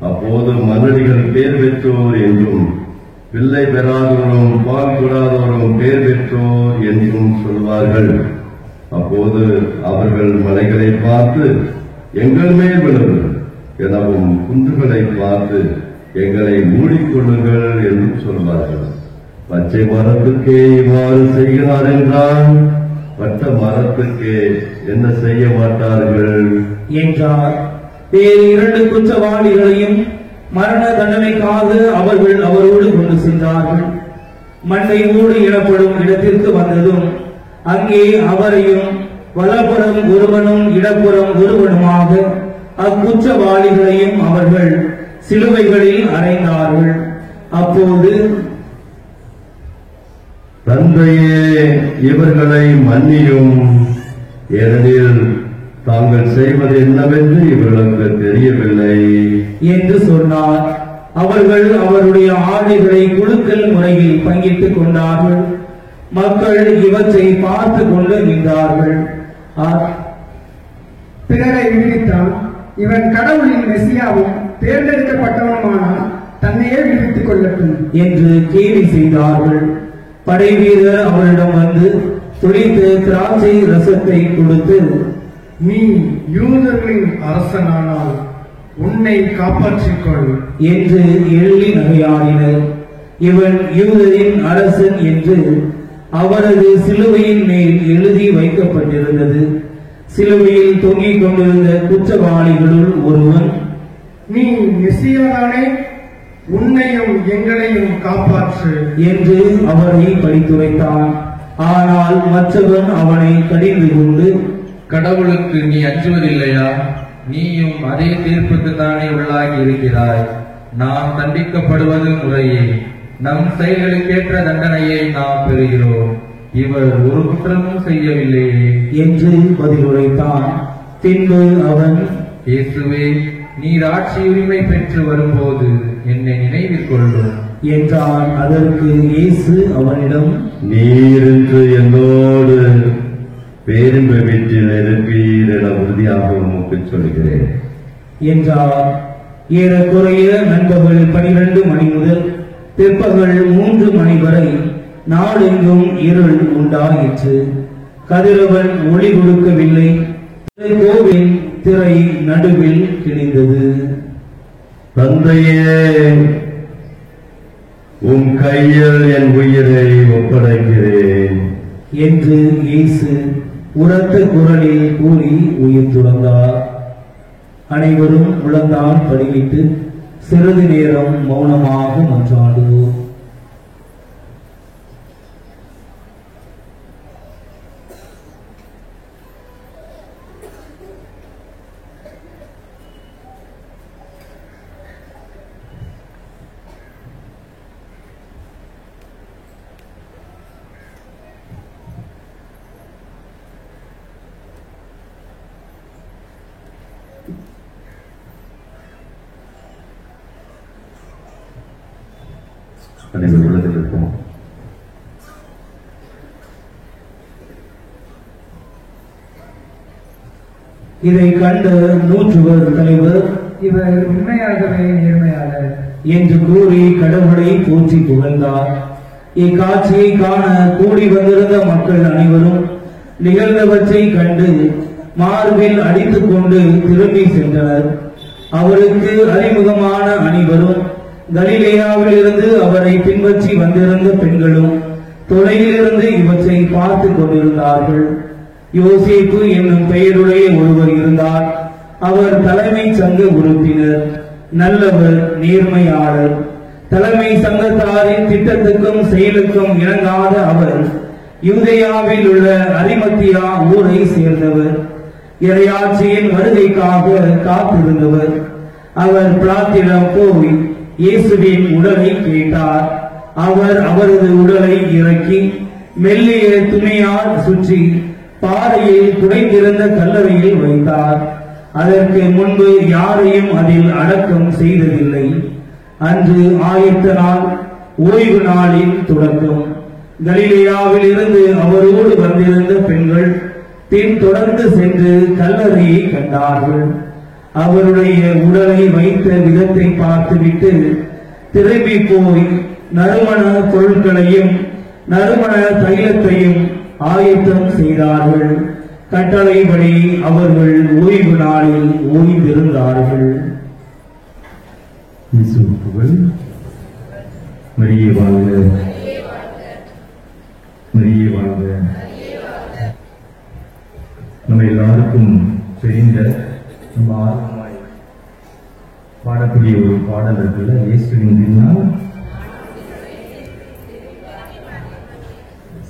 அப்போது மன்னடிகள் பேர் பெற்றோர் என்றும் பிள்ளை பெறாதோரும் பால் கூடாதோரும் பேர் பெற்றோர் என்றும் சொல்வார்கள். அப்போது அவர்கள் மலைகளை பார்த்து எங்கள் மேல் விழுங்கள் எனவும் குன்றுகளை பார்த்து எங்களை மூடிக்கொள்ளுங்கள் என்றும் சொல்வார்கள். பச்சை மரத்துக்கே இவ்வாறு செய்கிறார் என்றால் பட்ட மரத்துக்கே என்ன செய்ய மாட்டார்கள் என்றார். வேறு 2 குற்றவாளிகளையும் மரண தண்டனைக்காக அவர்கள் அவரோடு கொண்டு சென்றார்கள். மண்டை ஊடு எனப்படும் இடத்திற்கு வந்ததும் அங்கே அவரையும் வலப்புறம் ஒருவனும் இடப்புறம் ஒருவனுமாக அக்குற்றவாளிகளையும் அவர்கள் சிலுவைகளில் அறைந்தார்கள். அப்போது, தந்தையே, இவர்களை மன்னியும், ஏனெனில் தாங்கள் செய்வது என்னவென்று இவர்களுக்கு தெரியவில்லை என்று சொன்னார். அவர்கள் அவருடைய ஆடைகளை குழுக்கள் முறையில் பங்கிட்டுக் கொண்டார்கள். மக்கள் இவற்றை பார்த்து கொண்டு நின்றார்கள். பிறரை விடுவித்தான். இவன் கடவுளின் மெசியாவும் தேர்ந்தெடுக்கப்பட்டவனுமானால் தன்னையே விடுவித்துக் கொள்ளட்டும் என்று கேலி செய்தார்கள். படை வீரர் அவரிடம் வந்து துளித்து திராட்சை ரசத்தை கொடுத்து, நீ யூதர்களின் அரசனானால் உன்னை காப்பாற்றிக் கொள் என்று எள்ளி நகையாடினர். இவன் யூதரின் அரசன் என்று அவரது சிலுவையின் மேல் எழுதி வைக்கப்பட்டிருந்தது. சிலுவையில் தொங்கிக் கொண்டிருந்த குற்றவாளிகளுள் ஒருவன், நீ மெசியாதானே, உன்னையும் எங்களையும் காப்பாற்று என்று அவரை படித்துரைத்தான். ஆனால் மற்றவன் அவனை கடிந்து கொண்டு, கடவுளுக்கு நீ அஞ்சுவதில்லையா? நீயும் அதே தீர்ப்புக்கு தானே உள்ளாகி இருக்கிறாய். நாம் தண்டிக்கப்படுவது முறையே, நம் செயல்களுக்கேற்ற தண்டனையை நாம் பெறுகிறோம். இவர் ஒரு குற்றமும் செய்யவில்லையே என்று பதிலுரைத்தான். பின்பு அவன், இயேசுவே, நீர் ஆட்சி உரிமை பெற்று வரும்போது என்னை நினைவில் கொள்ளும் என்றான். அதற்கு இயேசு அவனிடம், நீர் என்று என்னோடு பேரின்ப வீட்டில் இருப்பீர் என உறுதியாக உமக்கு சொல்கிறேன் என்றார். ஏறக்குறைய நண்பகல் 12 மணி முதல் பிற்பகல் 3 மணி வரை நாடெங்கும் இருள் உண்டாயிற்று. கதிரவன் ஒளி கொடுக்கவில்லை. கோவில் திரை நடுவில் கிழிந்தது. தந்தையே, உம் கையில் என் உயிரை ஒப்படைக்கிறேன் என்று இயேசு உரத்த குரலில் கூறி உயிர் துறந்தார். அனைவரும் முழந்தால் படியிட்டு சிறிது நேரம் மௌனமாக மன்றாடுவோம். அனைவரும் உள்ளத்தில் இருப்போம். இதை கண்ட நூற்றுவர் தலைவர் இவர் உண்மையாகவே நேர்மையாளர் என்று கூறி கடவுளை போற்றி புகழ்ந்தார். இக்காட்சியை காண கூடி வந்திருந்த மக்கள் அனைவரும் நிகழ்ந்தவற்றை கண்டு மார்பில் அடித்துக் கொண்டு திரும்பி சென்றனர். அவருக்கு அறிமுகமான அனைவரும் கலிலேயாவில் இருந்து அவரை பின்பற்றி வந்திருந்த பெண்களும் தொலைவிலிருந்து இவற்றை பார்த்து கொண்டிருந்தார்கள். யோசேப்பு என்னும் பெயருடைய ஒருவர் இருந்தார். அவர் தலைமை சங்க உறுப்பினர், நல்லவர், நேர்மையாளர். தலைமை சங்கத்தாரின் திட்டத்துக்கும் செயலுக்கும் இணங்காத அவர் யூதேயாவில் உள்ள அரிமத்தியா ஊரை சேர்ந்தவர். இறையாட்சியின் வருகைக்காக காத்திருந்தவர். அவர் பிளாத்திடம் போய் இயேசுவின் உடலை கேட்டார். அவர் அவரது உடலை இறக்கி மெல்லிய துணியால் சுற்றி பாறையில் குடைந்திருந்த கல்லறையில் வைத்தார். அதற்கு முன்பு யாரையும் அதில் அடக்கம் செய்ததில்லை. அன்று ஆயத்த நாள், ஓய்வு நாளின் தொடக்கம். கலிலேயாவில் இருந்து அவரோடு வந்திருந்த பெண்கள் பின்தொடர்ந்து சென்று கல்லறையை கண்டார்கள். அவருடைய உடலை வைத்த விதத்தை பார்த்துவிட்டு திரும்பி போய் நறுமண பொருட்களையும் நறுமண தைலத்தையும் ஆயத்தம் செய்தார்கள். கட்டளைப்படி அவர்கள் ஓய்வு நாளில் ஓய்ந்திருந்தார்கள். மரியே வாழ்க, மரியே வாழ்க. நம்ம எல்லாருக்கும் தெரிந்த நம்ம ஆர்வமாய் பாடக்கூடிய ஒரு பாடல் இருக்குல்ல, இயேசுவின் பின்னால்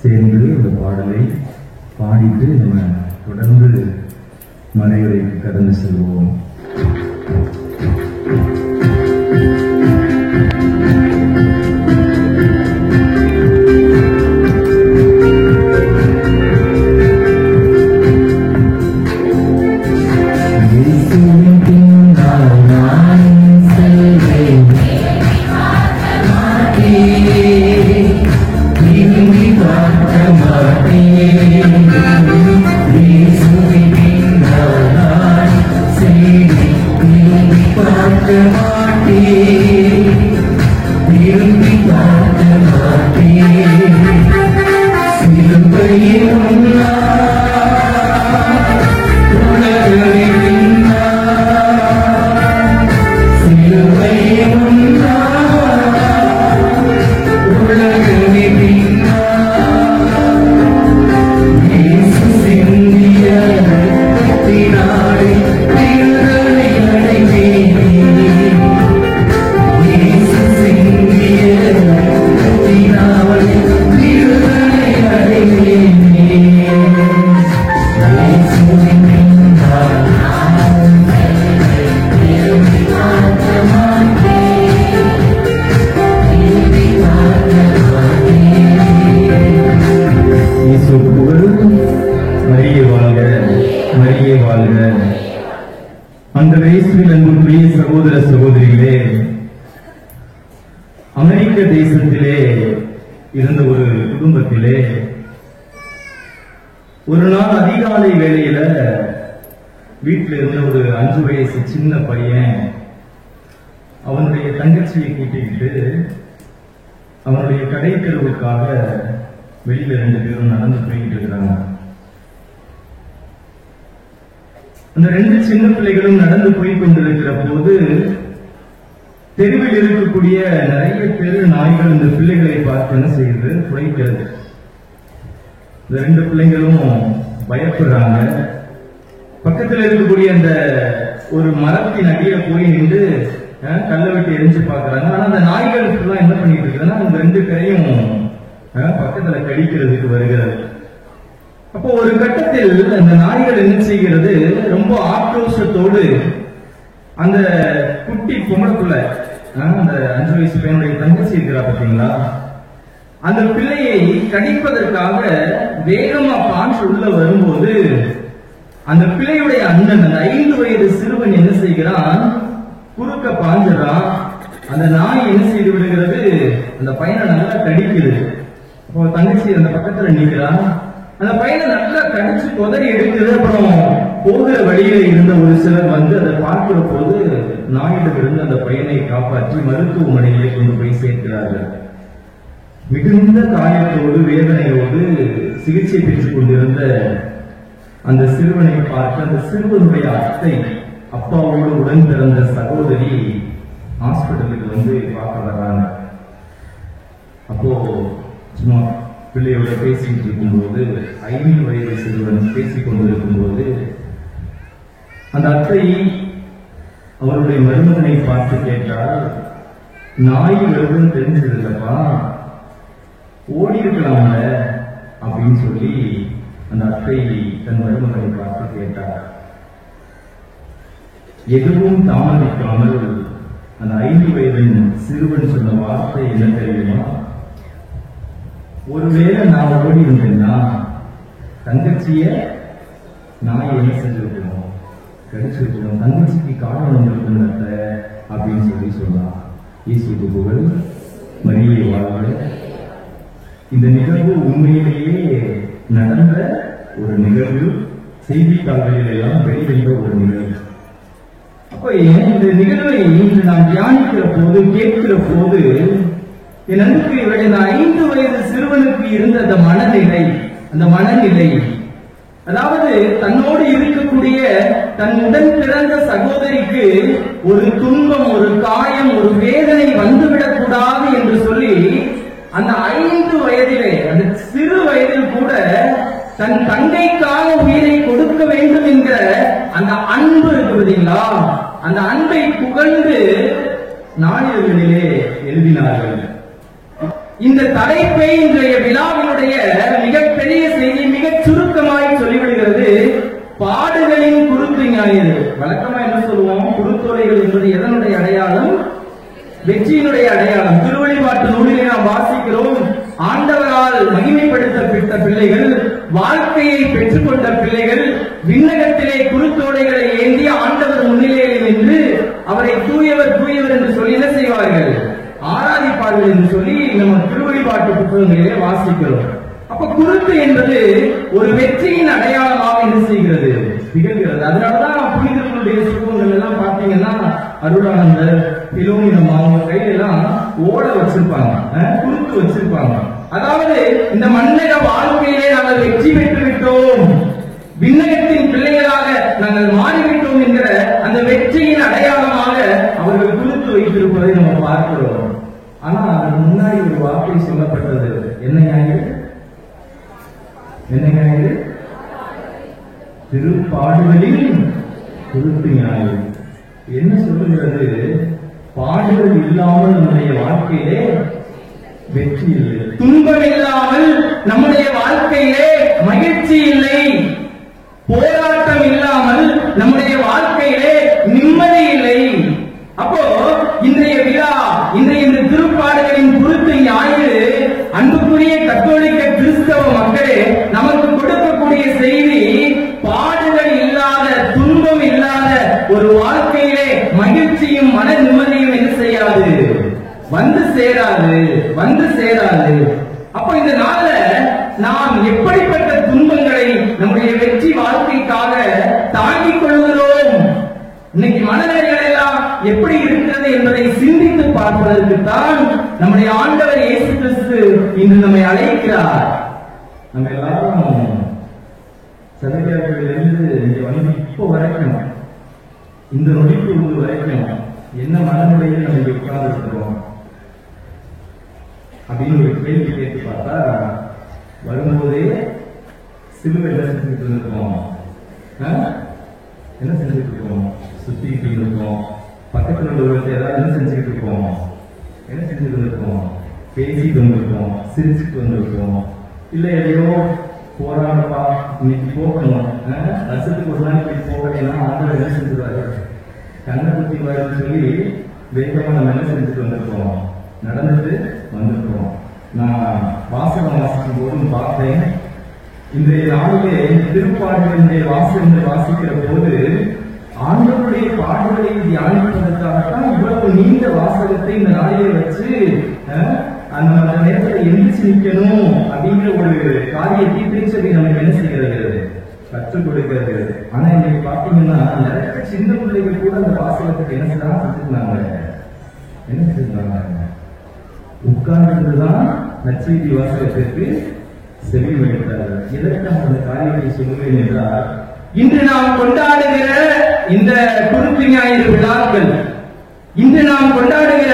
சேர்ந்து அந்த பாடலை பாடிட்டு நம்ம தொடர்ந்து மறைவுரைக்கு கடந்து செல்வோம். அந்த இயேசுவில் அன்புக்குரிய சகோதர சகோதரிகளே, அமெரிக்க தேசத்திலே இருந்த ஒரு குடும்பத்திலே ஒரு நாள் அதிகாலை வேளையில வீட்டில் இருந்த ஒரு 5 வயசு சின்ன பையன் அவனுடைய தங்கச்சியை கூட்டிக்கிட்டு அவனுடைய கடைத்தெருவுக்காக வெளியில 2 பேரும் நடந்து போய்கிட்டு இருக்கிறாங்க. அந்த 2 சின்ன பிள்ளைகளும் நடந்து போய் கொண்டிருக்கிற போது தெருவில் இருக்கக்கூடிய நிறைய தெரு நாய்கள் இந்த பிள்ளைகளை பார்த்து என்ன செய்யுது, குறைக்கிறது. இந்த 2 பிள்ளைகளும் பயப்படுறாங்க. பக்கத்தில் இருக்கக்கூடிய அந்த ஒரு மரத்தின் அடியில போய் நின்று கல்லை விட்டு எரிஞ்சு பாக்குறாங்க. ஆனா அந்த நாய்களுக்கு எல்லாம் என்ன பண்ணிட்டு இருக்குன்னா அவங்க 2 பேரையும் பக்கத்துல கடிக்கிறதுக்கு வருகிறது. அப்போ ஒரு கட்டத்தில் அந்த நாய்கள் என்ன செய்கிறது, ரொம்ப ஆக்ரோஷத்தோடு அந்த குட்டி பொம்பளைக்குள்ள அந்த 5 வயசு பையனுடைய தங்கச்சி இருக்கிறா பாத்தீங்களா, அந்த பிள்ளையை கடிப்பதற்காக வேகமா பாஞ்சு உள்ள வரும்போது அந்த பிள்ளையுடைய அண்ணன், அந்த 5 வயது சிறுவன் என்ன செய்கிறான், குறுக்க பாஞ்சிடறான். அந்த நாய் என்ன செய்து விடுகிறது, அந்த பையனை நல்லா கடிக்கிறது. அப்போ தங்கச்சி அந்த பக்கத்துல நிற்கிறான். அந்த பையனை நல்லா கடிச்சு கொதறி எடுக்குது. அப்புறம் போகிற வழியில இருந்த ஒரு சிலர் வந்து அதை பார்க்கிற போது நாயிடமிருந்து அந்த பையனை காப்பாற்றி மருத்துவமனையிலே கொண்டு போய் சேர்க்கிறார்கள். மிகுந்த காயத்தோடு வேதனையோடு சிகிச்சை பெற்றுக் கொண்டிருந்த அந்த சிறுவனை பார்த்து அந்த சிறுவனுடைய அத்தை, அப்பாவோடு உடன் பிறந்த சகோதரி ஹாஸ்பிட்டலுக்கு வந்து பார்க்க வர்றாங்க. அப்போ சும்மா பிள்ளையோட பேசிட்டு இருக்கும்போது 5 வயது சிறுவன் பேசிக் கொண்டிருக்கும் போது அந்த அத்தை அவருடைய மருமகனை பார்த்து கேட்டால், நாய் வருதுன்னு தெரிஞ்சது இல்லப்பா, ஓடி இருக்கலாம்ல அப்படின்னு சொல்லி அந்த அத்தை தன் மருமகனை பார்த்து கேட்டார். எதுவும் தாமதிக்காமல் அந்த 5 வயதின் சிறுவன் சொன்ன வார்த்தை என்ன தெரியுமா? ஒருவேளை நான் ஓடி இருந்தேன்னா தங்கச்சிய நான் என்ன செஞ்சிருக்கணும், கிடைச்சிருக்கணும், தங்கச்சிக்கு காரணம் வந்திருக்கின்ற அப்படின்னு சொல்லி சொன்னான். இயேசுவுக்கு புகழ், மரியே வாழ்க. இந்த நிகழ்வு உண்மையிலேயே நடந்த ஒரு நிகழ்வு, செய்தித்தாள்களில் எல்லாம் வெளிவந்த ஒரு நிகழ்வு. அப்ப இந்த நிகழ்வை இன்று நாம் தியானிக்கிற போது, கேட்கிற போது, என் அன்புக்குரியவர்களே, இந்த 5 வயது சிறுவனுக்கு இருந்த அந்த மனநிலை, அதாவது தன்னோடு இருக்கக்கூடிய தன் உடன் பிறந்த சகோதரிக்கு ஒரு துன்பம், ஒரு காயம், ஒரு வேதனை வந்துவிடக் கூடாது என்று சொல்லி அந்த 5 வயதிலே, அந்த சிறு வயதில் கூட தன் தங்கைக்காக உயிரை கொடுக்க வேண்டும் என்கிற அந்த அன்பு இருக்குதுங்களா, அந்த அன்பை புகழ்ந்து நாளிதழ்களிலே எழுதினார்கள். இந்த தலைப்பை இன்றைய விழாவினுடைய மிகப்பெரிய செய்தி மிகச் சுருக்கமாய் சொல்லிவிடுகிறது. பாடுகளின் குருத்து ஞாயிறு. வழக்கமா என்ன சொல்லுவோம்? குருத்தோலைகள் என்பது எதனுடைய அடையாளம்? வெற்றியினுடைய அடையாளம். திருவழிபாட்டு நூலிலே நாம் வாசிக்கிறோம், ஆண்டவரால் மகிமைப்படுத்தப்பட்ட பிள்ளைகள், வாழ்க்கையை பெற்றுக்கொண்ட பிள்ளைகள் விண்ணகத்திலே குருத்தோலைகளை ஏந்தி ஆண்டவர் முன்னிலையில் நின்று அவரை தூயவர் தூயவர் என்று சொல்லி என்ன செய்வார்கள்? ஆராதிப்பார்கள் என்று சொல்லி நம்ம திருவழிபாட்டு புத்தகங்களிலே வாசிக்கிறோம். அப்ப குருத்து என்பது ஒரு வெற்றியின் அடையாளமாக என்ன செய்கிறது? திகழ்கிறது. அதனாலதான் புனிதர்களுடைய சுருவங்கள் எல்லாம் பார்த்தீங்கன்னா அருளானந்தர், பிலோமினம் அவங்க கையிலெல்லாம் ஓட வச்சிருப்பாங்க, குருத்து வச்சிருப்பாங்க. அதாவது இந்த மன்னக வாழ்க்கையிலே நாங்கள் வெற்றி பெற்று விட்டோம், விண்ணகத்தின் பிள்ளைகளாக நாங்கள் மாறிவிட்டோம் என்கிற அந்த வெற்றியின் அடையாளமாக அவர்கள் குருத்து வைத்திருப்பதை நம்ம பார்க்கிறோம். ஆனா அதற்கு முன்னாடி ஒரு வார்த்தை சொல்லப்பட்டது. என்ன ஞாயிறு? என்ன ஞாயிறு? திருப்பாடுகளில் குருத்து ஞாயிறு. என்ன சொல்லுகிறது? பாடுகள் இல்லாமல் நம்முடைய வாழ்க்கையிலே வெற்றி இல்லை, துன்பம் இல்லாமல் நம்முடைய வாழ்க்கையிலே மகிழ்ச்சி இல்லை, போராட்டம் இல்லாமல் நம்முடைய வாழ்க்கையிலே நிம்மதி இல்லை. அப்போ இன்றைய விழா, இன்றைய இந்த திருப்பாடுகளின் குருத்து ஞாயிறு, அன்புக்குரிய கத்தோலிக்க கிறிஸ்தவ மக்களே, நமக்கு கொடுக்கக்கூடிய செய்தி, பாடுகள் இல்லாத, துன்பம் இல்லாத ஒரு வாழ்க்கையிலே மகிழ்ச்சியும் மன நிம்மதியும் என்ன செய்யாது? வந்து சேராது. அப்போ இந்த நாள்ல நாம் எப்படிப்பட்ட துன்பங்களை நம்முடைய வெற்றி வாழ்க்கைக்காக தாங்கிக் கொள்கிறோம், இன்னைக்கு மனநிலைகள் எல்லாம் எப்படி இருக்கிறது என்பதை சிந்தித்து பார்ப்பதற்கு தான் நம்முடைய ஆண்டவர் இயேசு கிறிஸ்து இன்று நம்மை அழைக்கிறார். நம்ம எல்லாரும் சதவியாக்களிலிருந்து இங்க வந்து இப்போ வரைக்கும், இந்த நொடிக்கு வரைக்கும் என்ன மனநிலையில் நம்ம இங்க உட்கார்ந்து இருக்கிறோம் அப்படின்னு ஒரு கேள்வி கேட்டு பார்த்தா, வரும்போதே சிலுவை என்ன செஞ்சுட்டு இருக்கோம்? என்ன செஞ்சுட்டு இருக்கோம்? சுத்திட்டு இருக்கோம். பக்கத்துல உள்ளவர்கிட்ட ஏதாவது என்ன செஞ்சுட்டு இருக்கோம்? என்ன செஞ்சுட்டு இருக்கோம்? பேசிட்டு வந்திருக்கோம், சிரிச்சுட்டு வந்திருக்கோம். இல்ல எதையோ போராடப்பா இன்னைக்கு போகணும், வருஷத்துக்கு ஒரு நாள் போய் போகலைன்னா ஆண்டவர் என்ன செஞ்சுருவாரு? கண்ணை குத்திடுவாருன்னு சொல்லி வேகமா நம்ம என்ன செஞ்சுட்டு வந்திருக்கோம்? நடந்துட்டு வந்திருக்கோம். நான் வாசகம் வாசிக்கும் போதும் பார்த்தேன், இன்றைய நாளிலே திருப்பாடுகளுடைய வாசகங்களை வாசிக்கிற போது ஆண்டவருடைய பாடுகளை தியானிப்பதற்காகத்தான் இவ்வளவு நீண்ட வாசகத்தை இந்த நாளிலே வச்சு அந்த நேரத்தில் எந்திரிச்சு நிக்கணும் அப்படிங்கிற ஒரு காரியத்தை திருச்சபை நமக்கு என்ன செய்கிறது, கற்றுக் கொடுக்கிறது. ஆனா இன்னைக்கு பாத்தீங்கன்னா நிறைய சின்ன பிள்ளைகள் கூட அந்த வாசகத்துக்கு என்ன செஞ்சிருந்தாங்க, என்ன செஞ்சிருந்தாங்க, உட்கார்ந்துதான் நற்செய்தி வாசகத்திற்கு செவி வகித்தார்கள். எதற்காக அந்த காரியத்தை சொல்லுவேன் என்றால், இன்று நாம் கொண்டாடுகிற இந்த குருத்து ஞாயிறு விழாக்கள், இன்று நாம் கொண்டாடுகிற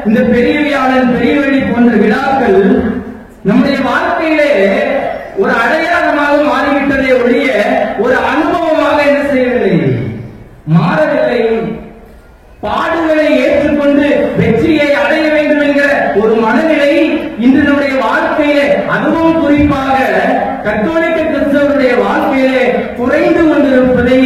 இந்த பெரிய வியாழன் பெரியவழி போன்ற விழாக்கள் நம்முடைய வாழ்க்கையிலே ஒரு அடையாளமாக மாறிவிட்டதை ஒழிய ஒரு அனுபவமாக என்ன செய்யவில்லை, மாறவில்லை. பாடுகளை ஏற்றுக்கொண்டு வெற்றியை அடைய வேண்டும் என்கிற ஒரு மனநிலை இன்று நம்முடைய வாழ்க்கையிலே, அதுவும் குறிப்பாக கத்தோலிக்க கிறிஸ்தவருடைய வாழ்க்கையிலே குறைந்து கொண்டிருப்பதை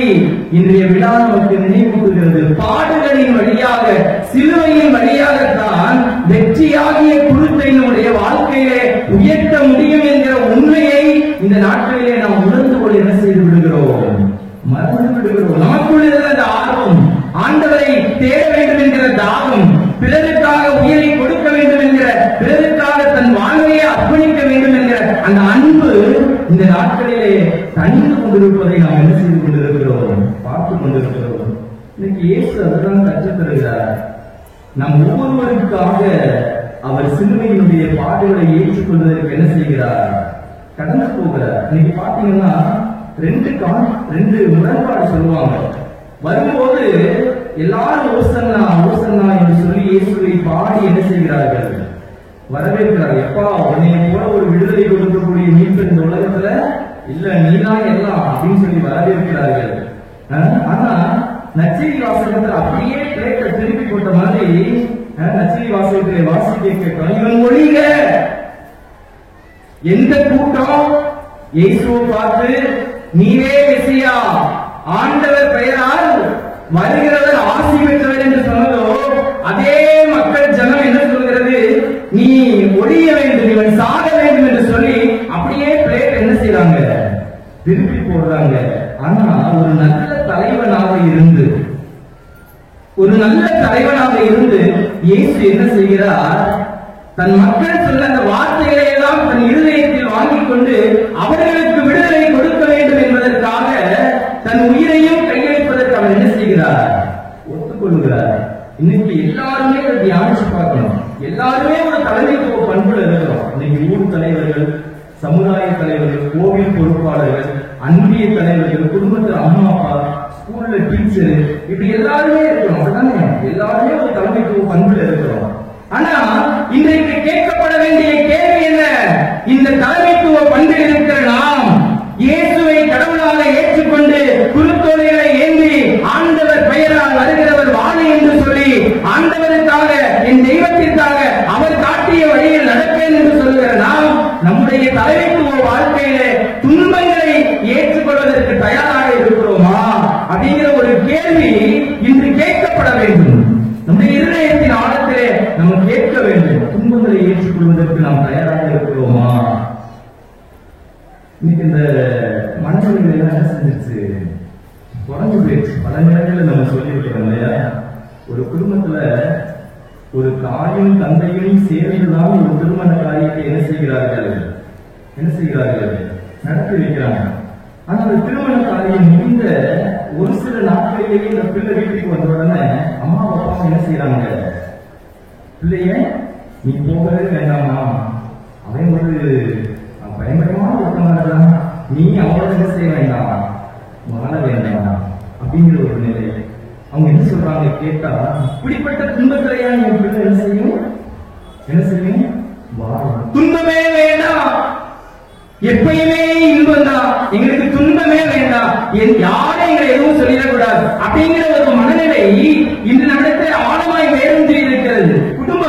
இன்றைய விழா நமக்கு நினைவூட்டுகிறது. பாடுகளின் வழியாக, சிலுவையின் வழியாகத்தான் வெற்றியாகிய குருத்தை நம்முடைய வாழ்க்கையிலே உயர்த்த முடியும் என்கிற உண்மையை இந்த நாட்களிலே நாம் உணர்ந்து கொள்ள என்ன செய்து விடுகிறோம், மறந்து விடுகிறோம். நமக்குள் இருந்த அந்த ஆர்வம், ஆண்டவரை தேட வேண்டும் என்கிற தாகம், பிறருக்காக உயிரை கொடுக்க வேண்டும் என்கிற, பிறருக்காக தன் வாழ்வையை அர்ப்பணிக்க வேண்டும் என்கிற அந்த அன்பு இந்த நாட்களிலே தனிந்து கொண்டிருப்பதை நாம் என்ன செய்து கொண்டிருக்கிறோம், பார்த்து கொண்டிருக்கிறோம். இன்னைக்கு இயேசு அதுதான் கற்றுத் தருகிறார். நம் ஒவ்வொருவருக்காக அவர் சிலுவையினுடைய பாடுகளை ஏற்றுக்கொள்வதற்கு என்ன செய்கிறார், கடந்து போகிறார். இன்னைக்கு பாத்தீங்கன்னா ரெண்டு முரண்பாடு சொல்லுவாங்க. வரும்போது எல்லாரும் ஓசன்னா ஓசன்னா என்று சொல்லி இயேசுவை பாடி என்ன செய்கிறார்கள், வரவேற்கிறார்கள். எப்பா உன்னை போல ஒரு விடுதலை கொடுக்கக்கூடிய மீட்பு இந்த உலகத்துல இல்ல, நீதான் எல்லாம் அப்படின்னு சொல்லி வரவேற்கிறார்கள். ஆனா நற்செய்தி வாசகத்துல அப்படியே கிரேக்க திருப்பி போட்ட மாதிரி நற்செய்தி வாசகத்திலே வாசிக்க கேட்கிறோம், இவன் ஒழிக. எந்த கூட்டம் இயேசுவை பார்த்து நீரே மெசியா, ஆண்டவர் பெயரால் வருகிறவர் ஆசி பெற்றவர் என்று சொன்னதோ, அதே மக்கள் ஜனம் என்ன சொல்கிறது, நீ ஒழிய வேண்டும், இவன் சாக வேண்டும் என்று சொல்லி அப்படியே பிளேட் என்ன செய்யறாங்க, திருப்பி போடுறாங்க. ஆனா ஒரு நல்ல தலைவனாக இருந்து, ஒரு நல்ல தலைவனாக இருந்து இயேசு என்ன செய்கிறார், தன் மக்கள் சொன்ன அந்த வார்த்தைகளை எல்லாம் தன் இருதயத்தில் வாங்கிக் கொண்டு அவர்களுக்கு விடுதலை கொடுக்க வேண்டும் என்பதற்காக தன் உயிரையும் கையளிப்பதற்கு அவர் என்ன செய்கிறார், ஒத்துக்கொள்கிறார். இன்னைக்கு எல்லாருமே தியானிச்சு பார்க்கணும். எல்லாருமே ஒரு தலைமைத்துவ பண்புல இருக்கிறோம். இன்னைக்கு ஊர் தலைவர்கள், சமுதாய தலைவர்கள், கோவில் பொறுப்பாளர்கள், அன்பிய தலைவர்கள், குடும்பத்தில் அம்மா அப்பா, ஸ்கூல்ல டீச்சர், இப்படி எல்லாருமே இருக்கிறோம். அப்படிதானே எல்லாருமே ஒரு தலைமைத்துவ பண்புல இருக்கிறோம். ஆனா இன்றைக்கு கேட்கப்பட வேண்டிய கேள்வி என்ன, இந்த தலைமைத்துவ பண்பில் இருக்கிற நாம் இயேசுவை கடவுளாக ஏற்றுக்கொண்டு குருத்தோலைகளை ஏந்தி ஆண்டவர் பெயரால் வருகிறவர் வாழை என்று சொல்லி ஆண்டவருக்காக, என் தெய்வத்திற்காக அவர் காட்டிய வழியில் நடப்பேன் என்று சொல்லுகிற நாம் நம்முடைய தலைமைத்துவ வாழ்க்கையிலே துன்பங்களை ஏற்றுக்கொள்வதற்கு தயாராக இருக்கிறோமா அப்படிங்கிற ஒரு கேள்வி இன்று கேட்கப்பட வேண்டும். நம்முடைய இருதயத்தின் ஆழத்திலே நம்ம கேட்க வேண்டும், துன்பங்களை ஏற்றுக்கொள்வதற்கு நாம் தயாராக இருக்கிறோமா? இன்னைக்கு இந்த மனநிலைகள் எல்லாம் என்ன செஞ்சிருச்சு, குறைஞ்சு போயிடுச்சு. பல நேரங்களில் நம்ம சொல்லியிருக்கிறோம் இல்லையா, ஒரு குடும்பத்துல ஒரு தாயும் தந்தையும் சேர்ந்துதான் ஒரு திருமண காரியத்தை என்ன செய்கிறார்கள், நடத்தி வைக்கிறாங்க. ஆனா அந்த திருமண காரியம் முடிந்த ஒரு சில நாட்களிலேயே இந்த பிள்ளை வீட்டுக்கு வந்த உடனே அம்மா அப்பா என்ன செய்யறாங்க, பிள்ளைய நீ போகவே வேண்டாமா, அவன் ஒரு பயங்கரமான ஒருத்தமாக, நீ அவளோட என்ன செய்ய வேண்டாம், வாழ வேண்டாம் அப்படிங்கிற ஒரு நிலை. அவங்க என்ன சொல்றாங்க கேட்டா, இப்படிப்பட்ட துன்பத்திலையா என் பிள்ளை என்ன செய்யும், துன்பமே வேண்டாம், எப்பயுமே இன்பம் தான், எங்களுக்கு துன்பமே வேண்டாம், யாரும் எங்களை எதுவும் சொல்லிடக்கூடாது அப்படிங்கிற ஒரு மனநிலை இன்று நம்மிடத்தில் ஆழமாய் வேரூன்றி இருக்கிறது. குடும்ப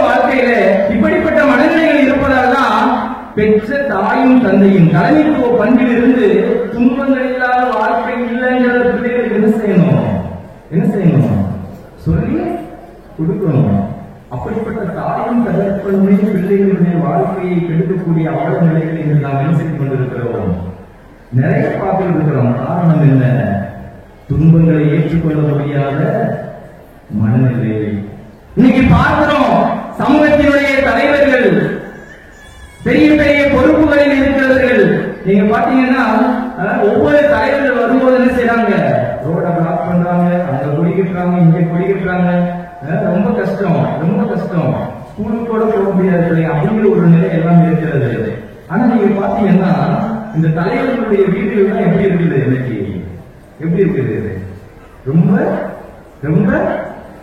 வாழ்க்கையில இப்படிப்பட்ட மனநிலைகள் இருப்பதால் தான் பெற்ற தாயும் தந்தையும் தலைமைத்துவ பண்பில் இருந்து துன்பங்கள் இல்லாத வாழ்க்கை இல்லைங்கிற பிள்ளைகளுக்கு என்ன செய்யணும் சொல்லி கொடுக்கணும். அப்படிப்பட்ட தாயும் தகப்பனுமே பிள்ளைகளுடைய வாழ்க்கையை கெடுக்கக்கூடிய ஆழ நிலைகளை நாம் என்ன செய்து கொண்டிருக்கிறோம், நிறைய பார்த்து இருக்கிறோம். காரணம் என்ன, துன்பங்களை ஏற்றுக்கொள்ள முடியாத மனநிலை. இன்னைக்கு பார்க்கிறோம், சமூகத்தினுடைய தலைவர்கள், பெரிய பெரிய பொறுப்புகளில் இருக்கிறவர்கள். நீங்க பாத்தீங்கன்னா ஒவ்வொரு தலைவர்கள் வரும்போது என்ன செய்யறாங்க? ரோட பிளாக் பண்றாங்க, அங்க குடிக்கிறாங்க, இங்க குடிக்கிறாங்க. ரொம்ப கஷ்டம், ரொம்ப கஷ்டம். ஸ்கூலுக்கு கூட போக முடியாது அப்படிங்கிற ஒரு நிலை எல்லாம் இருக்கிறது. ஆனா நீங்க பாத்தீங்கன்னா இந்த தலைவர்களுடைய வீடுகள்லாம் எப்படி இருக்குது? இன்னைக்கு எப்படி இருக்குது? ரொம்ப ரொம்ப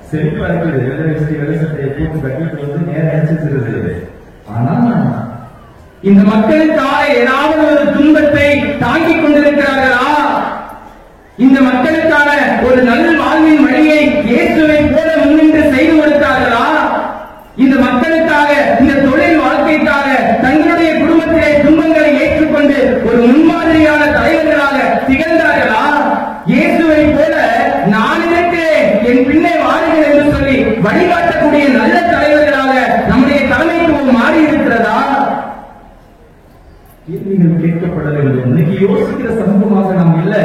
செழிப்பா இருக்குது. வெள்ளை சட்டையை போட்டு கட்டிட்டு வந்து நேரம் அடிச்சிருக்கிறது. ஆனா இந்த மக்களுக்காக ஏதாவது ஒரு துன்பத்தை தாங்கிக் கொண்டிருக்கிறார்களா? இந்த மக்களுக்கான ஒரு நல்ல வாழ்வின் வழியை இயேசுவை போல முன்னின்று செய்து கொடுத்தார்களா? இந்த மக்களுக்காக, இந்த தொழில் வாழ்க்கைக்காக தங்களுடைய குடும்பத்திலே துன்பங்களை ஏற்றுக்கொண்டு ஒரு முன்மாதிரியான தலைவர்களாக திகழ்ந்தார்களா? இயேசுவை போல நான் இருக்கிறேன், என் பின்னே வாருங்கள் என்று சொல்லி வழிகாட்டக்கூடிய நல்ல தலைவர்களாக நம்முடைய தலைமைத்துவம் மாறி இருக்கிறதா? கேள்விகள் கேட்கப்பட வேண்டும். இன்னைக்கு யோசிக்கிற சமூகமாக நாம் இல்ல.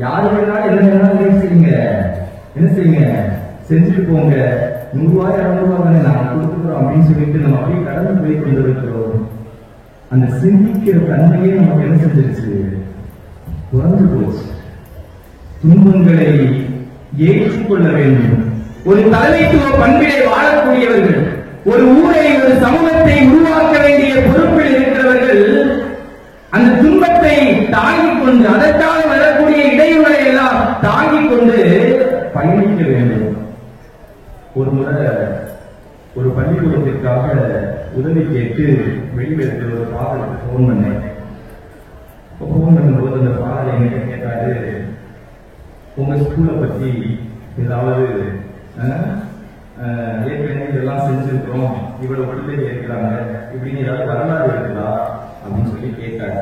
யாரு வேணாலும் என்ன வேணாலும் செய்யுங்க, என்ன செய்யுங்க, செஞ்சுட்டு போங்க. 100 ரூபாய் 200 ரூபாய் நாங்க கொடுத்துக்கிறோம் அப்படின்னு சொல்லிட்டு நம்ம அப்படியே கடந்து போய் கொண்டிருக்கிறோம். அந்த சிந்திக்கிற தன்மையே நமக்கு என்ன செஞ்சிருச்சு? குறைஞ்சு போச்சு. துன்பங்களை ஏற்றுக்கொள்ள வேண்டும். ஒரு தலைமைத்துவ பண்பிலே வாழக்கூடியவர்கள், ஒரு ஊரை, ஒரு சமூகத்தை உருவாக்க வேண்டிய பொறுப்பில் இருக்கிறவர்கள் அந்த துன்பத்தை தாங்கிக் கொண்டு, அதற்காக வரக்கூடிய இடையூறுகளை எல்லாம் தாங்கிக் கொண்டு பயணிக்க வேண்டும். ஒரு முறை ஒரு பள்ளிக்கூடத்திற்காக உதவி கேட்டு வெளியிலிருந்து ஒரு பாடலுக்கு போன் பண்ணேன். போன் பண்ணும்போது அந்த பாடலை என்கிட்ட கேட்டாரு, உங்க ஸ்கூலை பத்தி ஏதாவது ஏற்கனவே இதெல்லாம் செஞ்சிருக்கிறோம், இவ்வளவு விடுதலை இருக்கிறாங்க, இப்படின்னு ஏதாவது வரலாறு இருக்குதா அப்படின்னு சொல்லி கேட்டாங்க.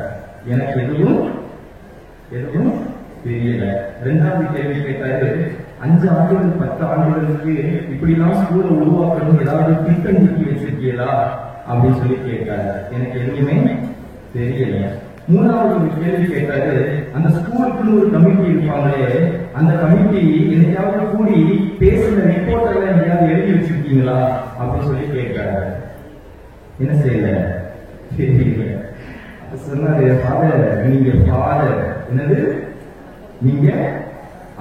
எனக்கு எதுவும் தெரியல. 2வது கேள்வி கேட்டாரு, 5 ஆண்டுகள் 10 ஆண்டுகளுக்கு இப்படிலாம் ஸ்கூலை உருவாக்கணும் ஏதாவது திட்டம் தீட்டி வச்சிருக்கீங்களா அப்படின்னு சொல்லி கேட்டாரு. எனக்கு எதுவுமே தெரியல. 3வது கேள்வி கேட்டாரு, அந்த ஸ்கூலுக்குன்னு ஒரு கமிட்டி இருப்பாங்களே, அந்த கமிட்டி என்னையாவது கூடி பேசுற ரிப்போர்ட் எல்லாம் எங்கேயாவது எழுதி வச்சிருக்கீங்களா அப்படின்னு சொல்லி கேட்டாரு. என்ன செய்யல? தெரியல. சொன்னாரு, ஃபாதர் நீங்க ஃபாதர், என்னது நீங்க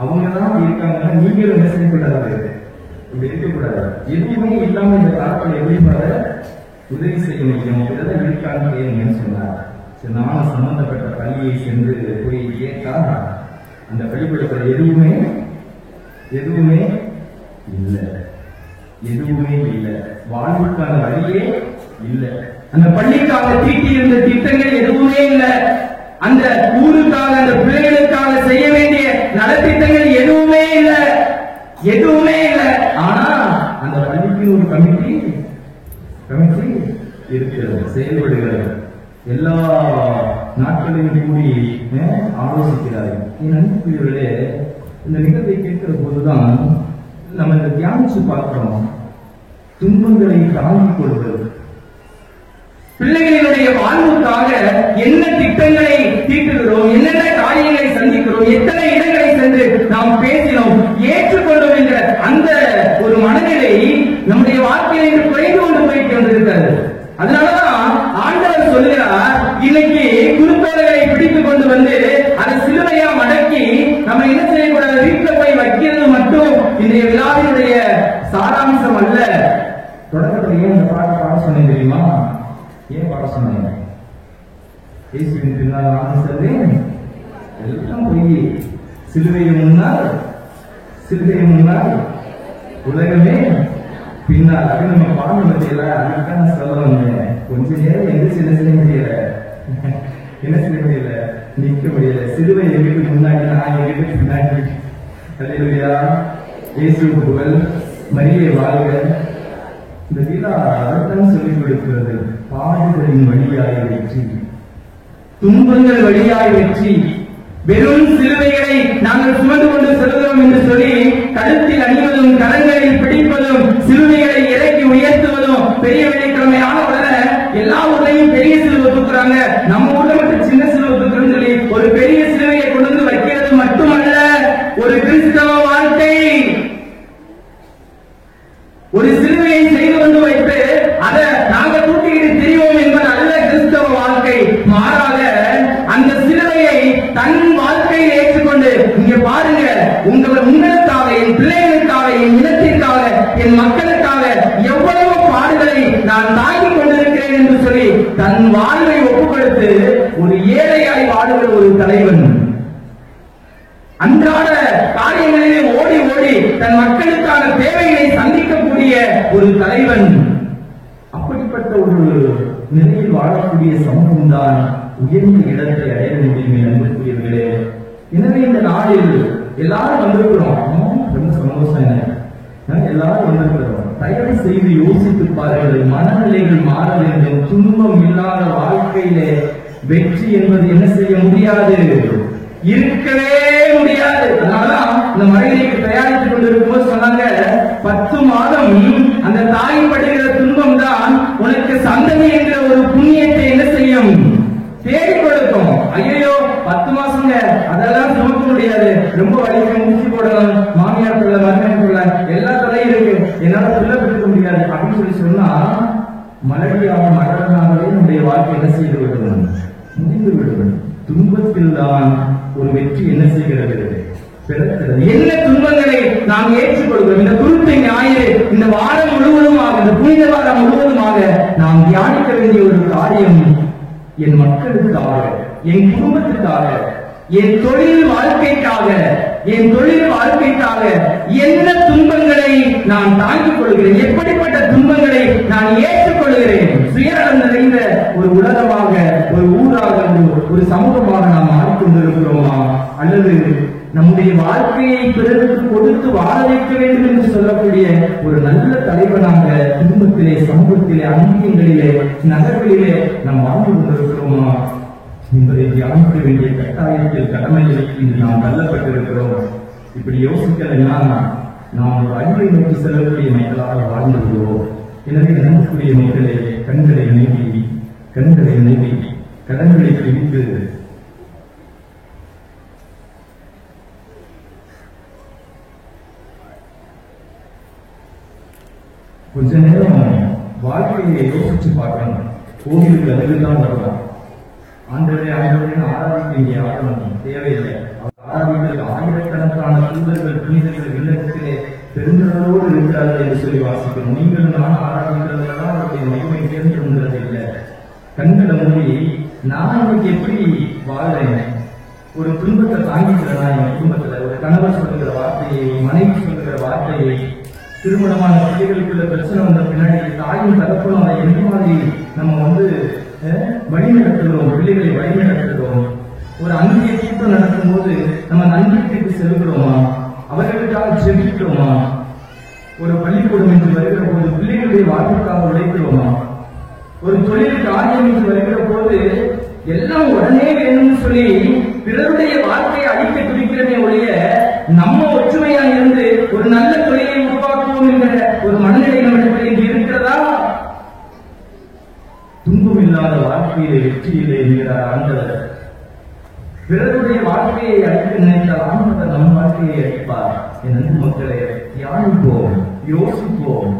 அவங்கதான் இருக்காங்கன்னா நீங்களும் என்ன செய்யக்கூடாது, இப்படி இருக்கக்கூடாது. எதுவுமே இல்லாம இந்த காலத்துல எப்படி உதவி செய்ய முடியும், இதெல்லாம் இருக்கான்னு கேளுங்கன்னு சொன்னார். நானும் சம்பந்தப்பட்ட பள்ளியை சென்று போய் கேட்டா அந்த பள்ளிக்கூடத்தில் எதுவுமே இல்லை, எதுவுமே இல்லை. வாழ்வுக்கான வழியே இல்லை. அந்த பள்ளிக்காக தீட்டியிருந்த திட்டங்கள் எதுவுமே இல்லை. அந்த ஊருக்காக, அந்த பிள்ளைகளுக்காக செய்ய வேண்டிய நலத்திட்டங்கள் எதுவுமே இல்லை, எதுவுமே இல்லை. ஆனா அந்த பள்ளிக்கு ஒரு கமிட்டி இருக்கிறது, செயல்படுகிறது. எல்லா நாட்களையும் கூடி ஆலோசிக்கிறார்கள். என் அன்புக்குரியவர்களே, இந்த நிகழ்வை கேட்கிற போதுதான் நம்ம இந்த தியானிச்சு பார்க்கிறோம். துன்பங்களை தாங்கிக் கொள்வது, பிள்ளைகளினுடைய வாழ்வுக்காக என்ன திட்டங்களை தீட்டுகிறோம், என்னென்ன காரியங்களை சந்திக்கிறோம், எத்தனை இடங்களை சென்று நாம் பேசினோம், ஏற்றுக்கொண்டோம் என்ற அந்த ஒரு மனநிலை நம்முடைய வாழ்க்கையில் குறைந்து கொண்டு போய் கொண்டிருக்கிறது. அதனாலதான் ஆண்டவர் சொல்லுகிறார், இன்னைக்கு குருத்தோலைகளை பிடித்துக் கொண்டு வந்து அதை சிலுவையா மடக்கி நம்ம என்ன செய்யக்கூடாது, வீட்டில் போய் வைக்கிறது மட்டும் இன்றைய விழாவினுடைய சாராம்சம் அல்ல. தொடக்கத்தில் ஏன் இந்த பாட்டை பாட சொன்னேன் தெரியுமா? ஏன் பாட சொன்னீங்க? இயேசுவின் பின்னால் நான் சொல்றேன், எல்லாம் போய் சிலுவையை முன்னால் உலகமே பின்னால். அது நம்ம பாட முடியல, அதுக்காக நான் சொல்ல வந்தேன். கொஞ்ச நேரம் எந்திரிச்சு என்ன செய்ய முடியல, நிக்க முடியல. சிலுவை எங்களுக்கு முன்னாடி, நான் எங்களுக்கு பின்னாடி. அல்லேலூயா, இயேசு புகழ், மரியே வாழ்க. இந்த விழா அதைத்தான் சொல்லிக் கொடுக்கிறது. பாடுகளின் வழியாய் வெற்றி, துன்பங்கள் வழியாய் வெற்றி. வெறும் சிலுவைகளை நாங்கள் சுமந்து கொண்டு செல்கிறோம் என்று சொல்லி கழுத்தில் அணிவதும், கரங்களில் பிடிப்பதும், சிலுவைகளை இறக்கி உயர்த்துவதும் பெரிய வெள்ளிக்கிழமையான உடனே எல்லா ஊர்லையும் பெரிய சிலுவை தூக்குறாங்க, நம்ம ஊர்ல மட்டும் சின்ன சிலுவை தூக்குறோம் சொல்லி ஒரு பெரிய சிலுவையை கொண்டு வந்து வைக்கிறது மட்டுமல்ல ஒரு கிறிஸ்தவ வாழ்க்கை. ஒரு சிலுவையை செய்து கொண்டு வைத்து செய்கிறேன் என்று சொல்லி தன் வாழ்வை ஒப்புக் கொடுத்து ஒரு ஏழையாய் வாழுகிற ஒரு தலைவன், அன்றாட காரியங்களிலே ஓடி ஓடி தன் மக்களுக்கான தேவைகளை சந்திக்கக்கூடிய ஒரு தலைவன். அப்படிப்பட்ட ஒரு நிலையில் வாழக்கூடிய சமூகம் தான் உயர்ந்த இடத்தை அடைய முடியும் என்பதற்குரியவர்களே. எனவே இந்த நாளில் எல்லாரும் வந்திருக்கிறோம், ரொம்ப சந்தோஷம். எல்லாரும் வந்திருக்கிறோம். தயவு செய்து யோசித்து பாருங்கள். மனநிலைகள் மாற வேண்டும். துன்பம் இல்லாத வாழ்க்கையிலே வெற்றி என்பது என்ன செய்ய முடியாது, இருக்கவே முடியாது. அதனாலதான் இந்த மழைக்கு தயாரித்துக் கொண்டிருக்கும் போது சொன்னாங்க, 10 மாதம் அந்த தாய் படுகிற துன்பம் தான் உனக்கு சந்ததி என்ற ஒரு புண்ணியத்தை என்ன செய்யும், தேடி கொடுக்கும். ஐயோ 10 மாசங்க அதெல்லாம் சுமக்க முடியாது, ரொம்ப வலிக்க ஊசி போடணும், மாமியார் சொல்ல மருமகன் சொல்ல எல்லா தொலையும் இருக்கு, என்னால பிள்ளை பெற்றுக்க முடியாது அப்படின்னு சொல்லி சொன்னா மலடியாக மலரனாகவே நம்முடைய வாழ்க்கை என்ன செய்து விடுவோம், முடிந்து விடுவோம். துன்பத்தில் தான் ஒரு வெற்றி என்ன செய்கிறது, பிறக்கிறது. என்ன துன்பங்களை நாம் ஏற்றுக்கொள்கிறோம். இந்த குருத்தை ஞாயிறு இந்த வாரம் முழுவதுமாக, இந்த புனித வாரம் முழுவதுமாக நாம் தியானிக்க வேண்டிய ஒரு காரியம், என் மக்களுக்காக, என் குடும்பத்துக்காக, என் தொழில் வாழ்க்கைக்காக, என் தொழில் வாழ்க்கைக்காக என்ன துன்பங்களை நான் தாங்கிக் கொள்கிறேன், எப்படிப்பட்ட துன்பங்களை நான் ஏற்றுக்கொள்கிறேன். சுயநலம் நிறைந்த ஒரு உலகமாக, ஒரு ஊராக, ஒரு சமூகமாக நாம் மாறிக்கொண்டிருக்கிறோமா, அல்லது நம்முடைய வாழ்க்கையை பிறருக்கு கொடுத்து வாழ வைக்க வேண்டும் என்று சொல்லக்கூடிய ஒரு நல்ல தலைவனாக குடும்பத்திலே, சமூகத்திலே, அங்கங்களிலே, நகர்களிலே நாம் வாழ்ந்து கொண்டிருக்கிறோமா என்பதை தியானிக்க வேண்டிய கட்டாயத்தில், கடமையில் இன்று நாம் தள்ளப்பட்டிருக்கிறோம். இப்படி யோசிக்கலைன்னா நாம் ஒரு அழிவை நோக்கி செல்லக்கூடிய மக்களாக வாழ்ந்து விடுவோம். எனவே நம்பக்கூடிய மக்களே, கண்களை நீக்கி கடன்களை பிரித்து கொஞ்ச நேரம் வாழ்க்கையை யோசிச்சு பார்க்கணும். கோவிலுக்கு அதுதான் வரலாம். ஆண்டவரே ஆராதிக்க இங்கே ஆரம்பம் தேவையில்லை. ஆராதிக்க ஆயிரக்கணக்கான தூதர்கள், புனிதர்கள் இல்லத்திலே பெருந்தளவோடு இருக்கிறார்கள் என்று சொல்லி வாசிக்கிறோம். நீங்கள் நான் ஆராதிக்கிறதுலாம் அவருடைய மகிமை தேர்ந்தெடுக்கிறது இல்லை. கண்களை மூடி நான் இன்னைக்கு எப்படி வாழ்றேன், ஒரு துன்பத்தை தாங்கிக்கிறேன்னா என் குடும்பத்துல, ஒரு கணவர் சொல்லுகிற வார்த்தையை, மனைவி சொல்லுகிற வார்த்தையை, திருமணமான பிள்ளைகளுக்குள்ள பிரச்சனை வந்த பின்னாடி தாயும் தகப்பனும் அதை எந்த மாதிரி நம்ம வழிநடத்துகிறோம், பிள்ளைகளை வழிநடத்துகிறோம். ஒரு அன்பிய கூட்டம் நடக்கும் போது நம்ம நண்பர்களுக்கு செல்கிறோமா, அவர்களுக்காக செபிக்கிறோமா, ஒரு பள்ளிக்கூடம் என்று வருகிற போது பிள்ளைகளுடைய வாழ்க்கைக்காக உழைக்கிறோமா, ஒரு தொழில் காரியம் என்று வருகிற போது எல்லாம் உடனே வேணும்னு சொல்லி பிறருடைய வாழ்க்கையை அழிக்க துடிக்கிறதே ஒழிய நம்ம ஒற்றுமையா இருந்து ஒரு நல்ல தொழிலை உருவாக்குவோம் என்கிற ஒரு மனநிலை நம்மிடத்தில் இங்கு இருக்கிறதா? துன்பம் இல்லாத வாழ்க்கையிலே வெற்றி இல்லை என்கிறார் ஆண்டவர். பிறருடைய வாழ்க்கையை அழிக்க நினைத்தால் ஆண்டவர் நம் வாழ்க்கையை அழிப்பார். என் அன்பு மக்களே, தியானிப்போம், யோசிப்போம்.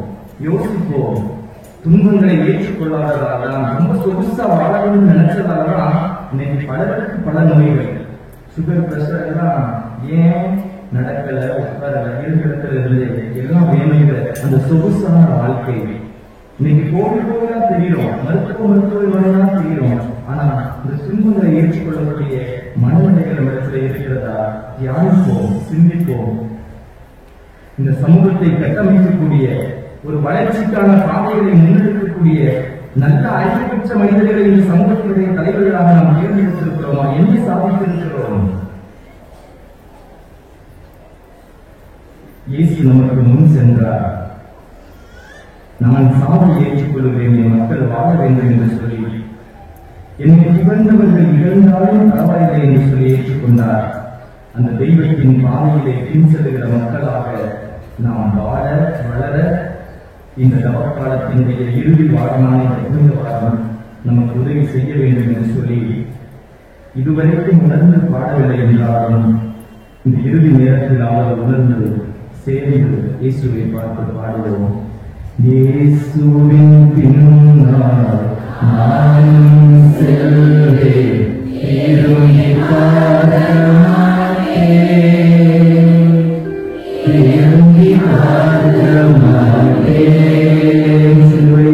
துன்பங்களை ஏற்றுக்கொள்ளாததால்தான், ரொம்ப சொகுசா வாழணும்னு நினைச்சதால்தான் இன்னைக்கு பலருக்கு பல நோய்கள், சுகர், பிரஷர் எல்லாம் ஏன் நடக்கல, உட்காரல, இருக்கிறது எல்லாம் வேணுங்கிற அந்த சொகுசான வாழ்க்கை. இன்னைக்கு கோவிலா தெரியும், மருத்துவமனையா தெரியும். ஆனா இந்த துன்பங்களை ஏற்றுக்கொள்ளக்கூடிய மனநிலைகள் இடத்துல இருக்கிறதா? தியானிப்போம், சிந்திப்போம். இந்த சமூகத்தை கட்டமைக்கக்கூடிய, ஒரு வளர்ச்சிக்கான பாதைகளை முன்னெடுக்கக்கூடிய நல்ல அறிவு பெற்ற மனிதர்களை இந்த சமூகத்தினுடைய தலைவர்களாக நாம் தேர்ந்தெடுத்திருக்கிறோமா? என்ன சாதித்திருக்கிறோம்? இயேசு நமக்கு முன் சென்றார். நான் சாவை ஏற்றுக்கொள்கிறேன், என் மக்கள் வாழ வேண்டும் என்று சொல்லி, என்னை இகழ்ந்தவர்கள் இகழ்ந்தாலும் பரவாயில்லை என்று சொல்லி ஏற்றுக்கொண்டார். அந்த தெய்வத்தின் பாதையிலே பின் செல்கிற மக்களாக நாம் வாழ வளர இந்த தவக்காலத்தினுடைய இறுதி வாரமான இந்த வாரம் நமக்கு உதவி செய்ய வேண்டும் என்று சொல்லி இதுவரைக்கும் உணர்ந்து பாடவில்லை என்றாலும் இந்த இறுதி நேரத்தில் அவர் உணர்ந்து சேர்ந்து இயேசுவை பார்த்து பாடுவோம். இயேசுவின் பின்னால் நான் செல்வேன், இறுதி பாதமாகவே திரும்பி பார்க்க மாட்டேன். சிலுவை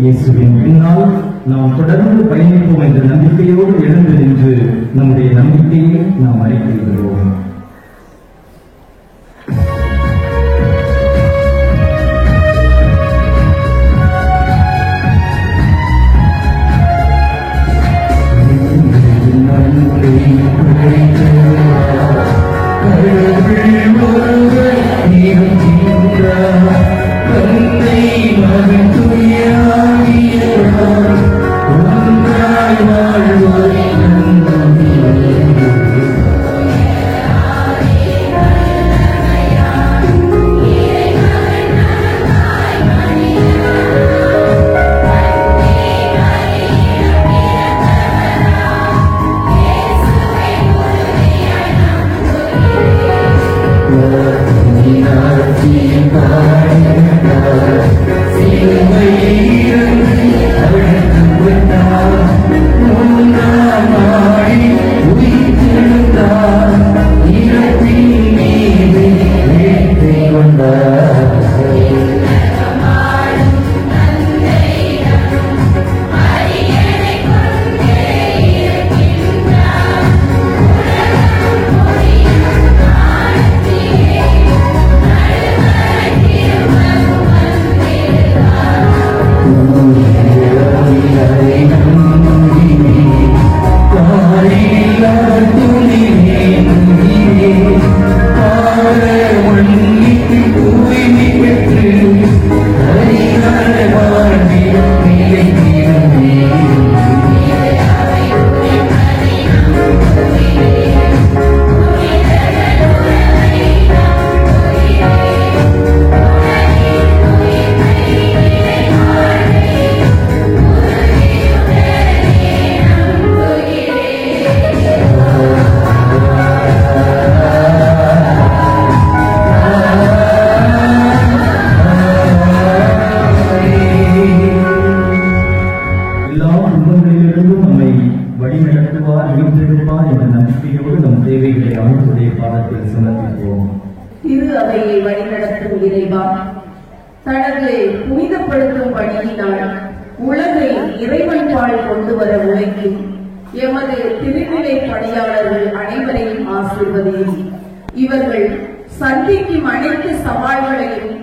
இயேசுவின் பின்னால் நாம் தொடர்ந்து பயணிப்போம் என்ற நம்பிக்கையோடு எழுந்து நின்று நம்முடைய நம்பிக்கையை நாம் அறிக்கையிடுவோம். இவர்கள் சந்திக்கும் அனைத்து சவால்களையும்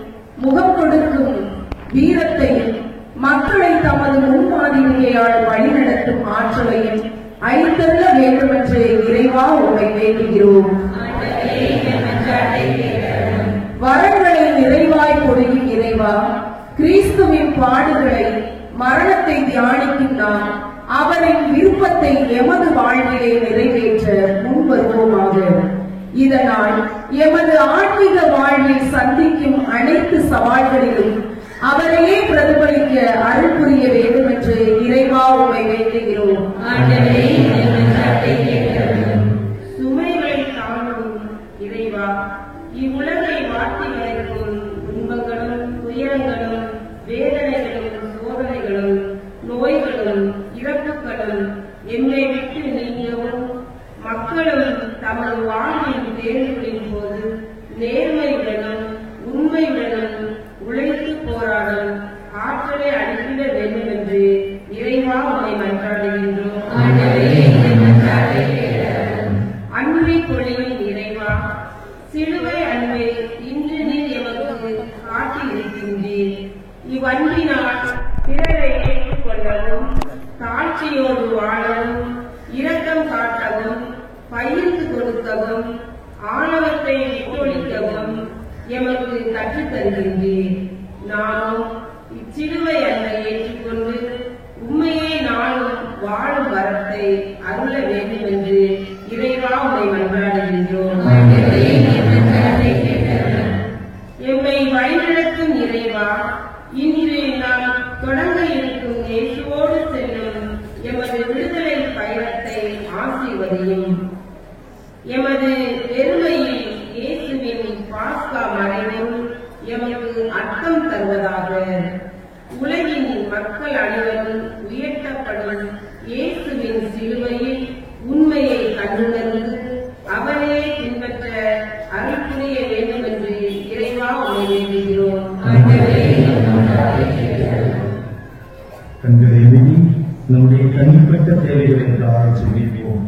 முகம் கொடுக்கும் வீரத்தையும் மக்களை தமது முன்மாதிரியால் வழிநடத்தும் ஆற்றலையும் அளித்தள்ள வேண்டும் என்று இறைவா உம்மை வேண்டுகிறோம். வரங்களை நிறைவாய் கொடுக்கும் இறைவா, கிறிஸ்துவின் பாடுகளை மரணத்தை தியானிக்கும் நாம் அவரின் விருப்பத்தை எமது வாழ்விலே நிறைவேற்ற முன்வருவோமாக. இதனால் எமது ஆன்மீக வாழ்வில் சந்திக்கும் அனைத்து சவால்களிலும் அவரையே பிரதிபலிக்க அருள் புரிய வேண்டும் என்று இறைவா உம்மை வேண்டுகிறோம். சுமைகளை தாங்கும் இறைவா, இவ்வுலகை வாட்டி வளைக்கும் துன்பங்களும் துயரங்களும் வேதனைகளும் சோதனைகளும் நோய்களும் இறப்புகளும் எம்மை விட்டு நீங்கவும், மக்களும் தமது வாழ்வின் தேர்வுகளின் போது நேர்மையுடனும் உண்மையுடனும் உழைத்து போராடும் ஆற்றலை அளித்திட வேண்டும் என்று இறைவா உம்மை மன்றாடுகின்றோம். அன்பை பொழியும் இறைவா, சிலுவை அன்பை இன்று நீர் எமக்கு காட்டி இருக்கின்றீர். இவ்வன்பினால் பிறரை ஏற்றுக்கொள்ளவும் அமைதியோடு வாழவும், இரக்கம் காட்டவும், பகிர்ந்து கொடுக்கவும், ஆணவத்தை விட்டொழிக்கவும் எமக்கு கற்றுத் தருகின்றேன். நானும் இச்சிலுவை அன்னை ஏற்றுக்கொண்டு உண்மையே நானும் வாழும் வரத்தை அருள வேண்டும் என்று இறைவா உம்மை மன்றாடுகின்றோம். எம்மை வழிநடத்தும் இறைவா, இன்று நாம் தொடங்க இருக்கும் இயேசுவோடு செல்லும் எமது விடுதலை பயணத்தை ஆசீர்வதியும். எமது பெருமையில் இயேசுவின் பாஸ்கா மறைவும் எமக்கு அர்த்தம் தருவதாக. உலகின் மக்கள் அனைவரும் உயர்த்தப்படும் இயேசுவின் சிலுவையில் உண்மையை கண்டுணர்ந்து அவனே பின்பற்ற அருள் புரிய வேண்டும் என்று இறைவா உம்மை வேண்டுகிறோம். கண்களை மூடி நம்முடைய தனிப்பட்ட தேவைகளுக்காக ஜெபிப்போம்.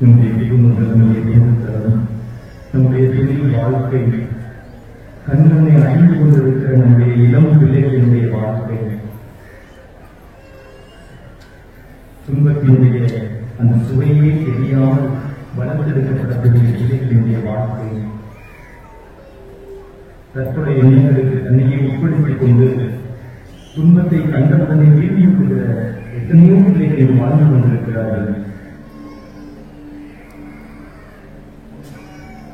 நம்முடைய குடும்பங்கள், நம்முடைய தேர்தல், நம்முடைய தொழில் வாழ்க்கை, கண்களை அழிந்து கொண்டிருக்கிற நம்முடைய இளம் பிள்ளைகளினுடைய வாழ்க்கை, துன்பத்தினுடைய அந்த சுவையே தெரியாமல் வளர்த்தெடுக்கப்படக்கூடிய பிள்ளைகளினுடைய வாழ்க்கை, தற்போதைய எண்ணங்களுக்கு தன்னையை உட்படுத்திக் கொண்டு துன்பத்தை கண்டவுடனே வீழ்த்திக் கொள்கிற எத்தனையோ பிள்ளைகள் வாழ்ந்து கொண்டிருக்கிறார்கள்.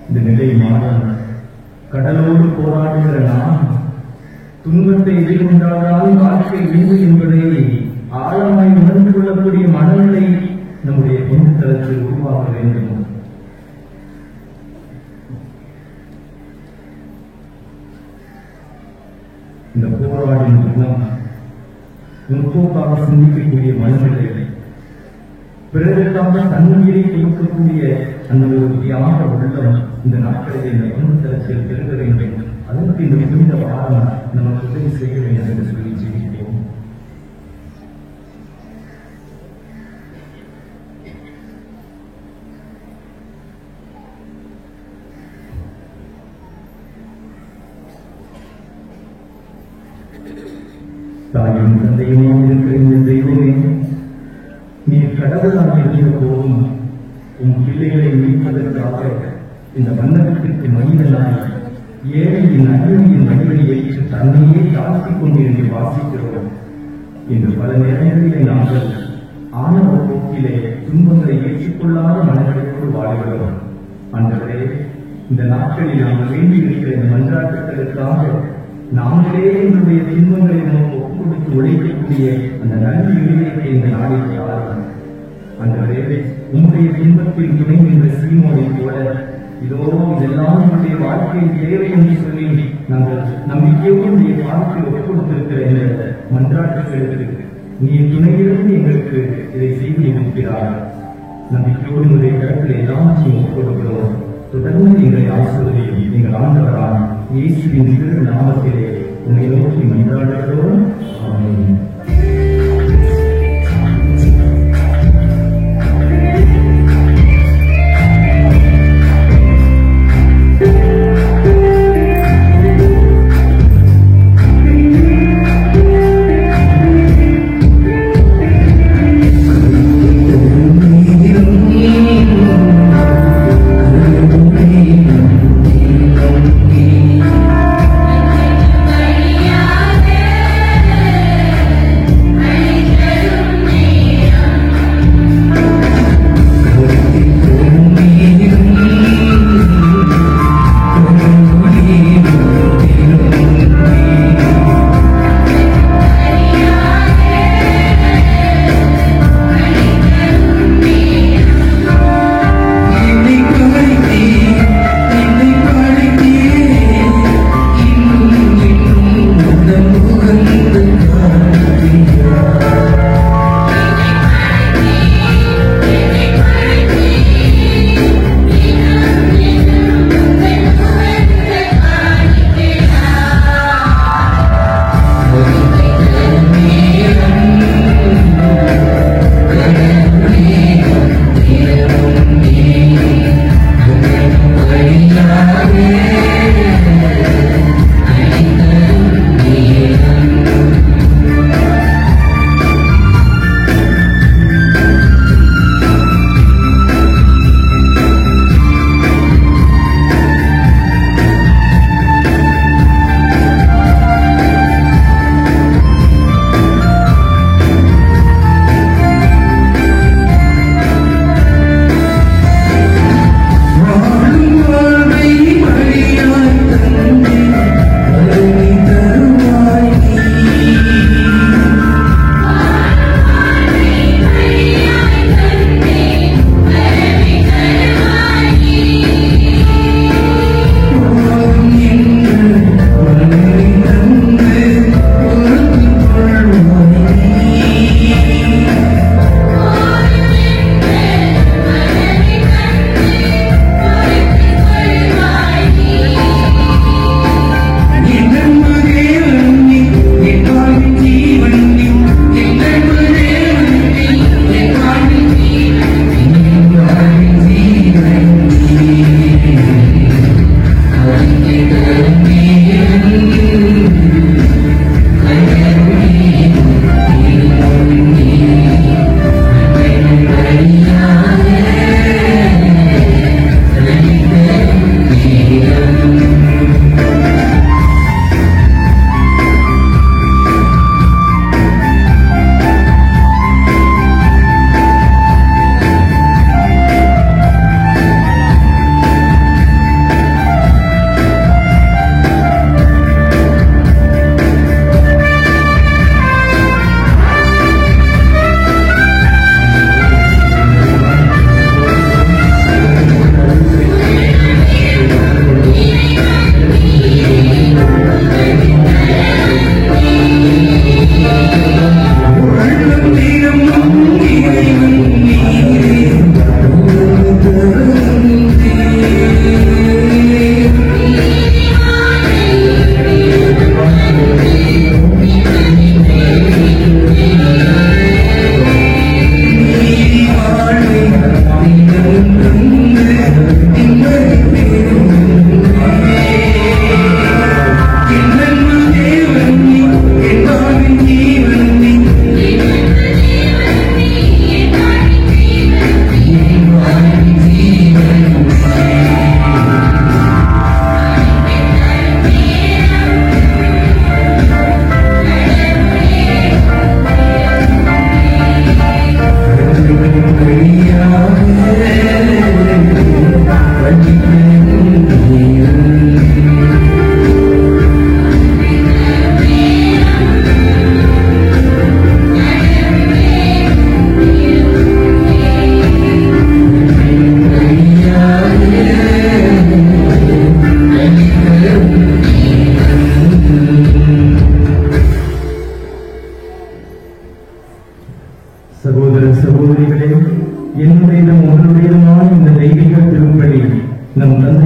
இந்த நிலை மாற கடலோடு போராடுகிற நாம் துன்பத்தை எதிர்கொண்டால்தான் வாழ்க்கை வீழ்வு என்பதை ஆழமாய் உணர்ந்து கொள்ளக்கூடிய மனநிலை நம்முடைய பொது தளத்தில் உருவாக வேண்டும். இந்த போராடின் குணம் முற்போக்காக சிந்திக்கக்கூடிய மனநிலை, பிறருக்காக தன்னுயிரை கொடுக்கக்கூடிய அந்த ஒரு தியாக உள்ளம் இந்த நாட்களில் இந்த பொது தளத்தில் பெருக வேண்டும். அதற்கு இந்த புனித வாரம் நமக்கு உதவி செய்ய வேண்டும் என்று சொல்லி ஜெபிப்போம். தாயும் தந்தையுமாக இருக்கிற இந்த தெய்வமே, நீர் கடவுளாக இருந்த போதும் உன் பிள்ளைகளை மீட்பதற்காக இந்த மன்னகத்திற்கு மனிதனாய் ஏழையின் அடிமையின் மனிதனை ஏற்று தன்னையே தாழ்த்திக் கொண்டிருந்து வாசிக்கிறோம். இன்று பல நேரங்களிலே நாங்கள் ஆணவ போக்கிலே துன்பங்களை ஏற்றுக்கொள்ளாத மனநிலையோடு வாழ்கிறோம். ஆண்டவரே, இந்த நாட்களில் நாங்கள் வேண்டி இருக்கிற இந்த மன்றாட்டுகளுக்காக நாங்களே எங்களுடைய துன்பங்களை நமக்கு ஒப்புக் கொடுத்து உழைக்கக்கூடிய அந்த நன்றி விளையத்தை இந்த நாளில் ஆளலாம். ஆண்டவரே, உங்களுடைய துன்பத்தில் துணை நின்ற சீமோனை போல இதோ இதெல்லாம் நம்முடைய வாழ்க்கையின் தேவை என்று சொல்லி நாங்கள் நம்பிக்கையோடு உடைய வாழ்க்கை ஒப்புக் கொடுத்திருக்கிற இந்த மன்றாட்டுகளுக்கு நீர் துணையிலிருந்து எங்களுக்கு இதை செய்து இருக்கிறார். நம்பிக்கையோடு உங்களுடைய கருத்தில் எல்லாவற்றையும் ஒப்புக் கொடுக்கிறோம். தொடர்ந்து எங்களை ஆசிர்வதியும். நீங்கள் ஆண்டவரான இயேசுவின் திரு நாமத்திலே உங்களை நோக்கி மன்றாடுகிறோம். ஆமென். Yeah.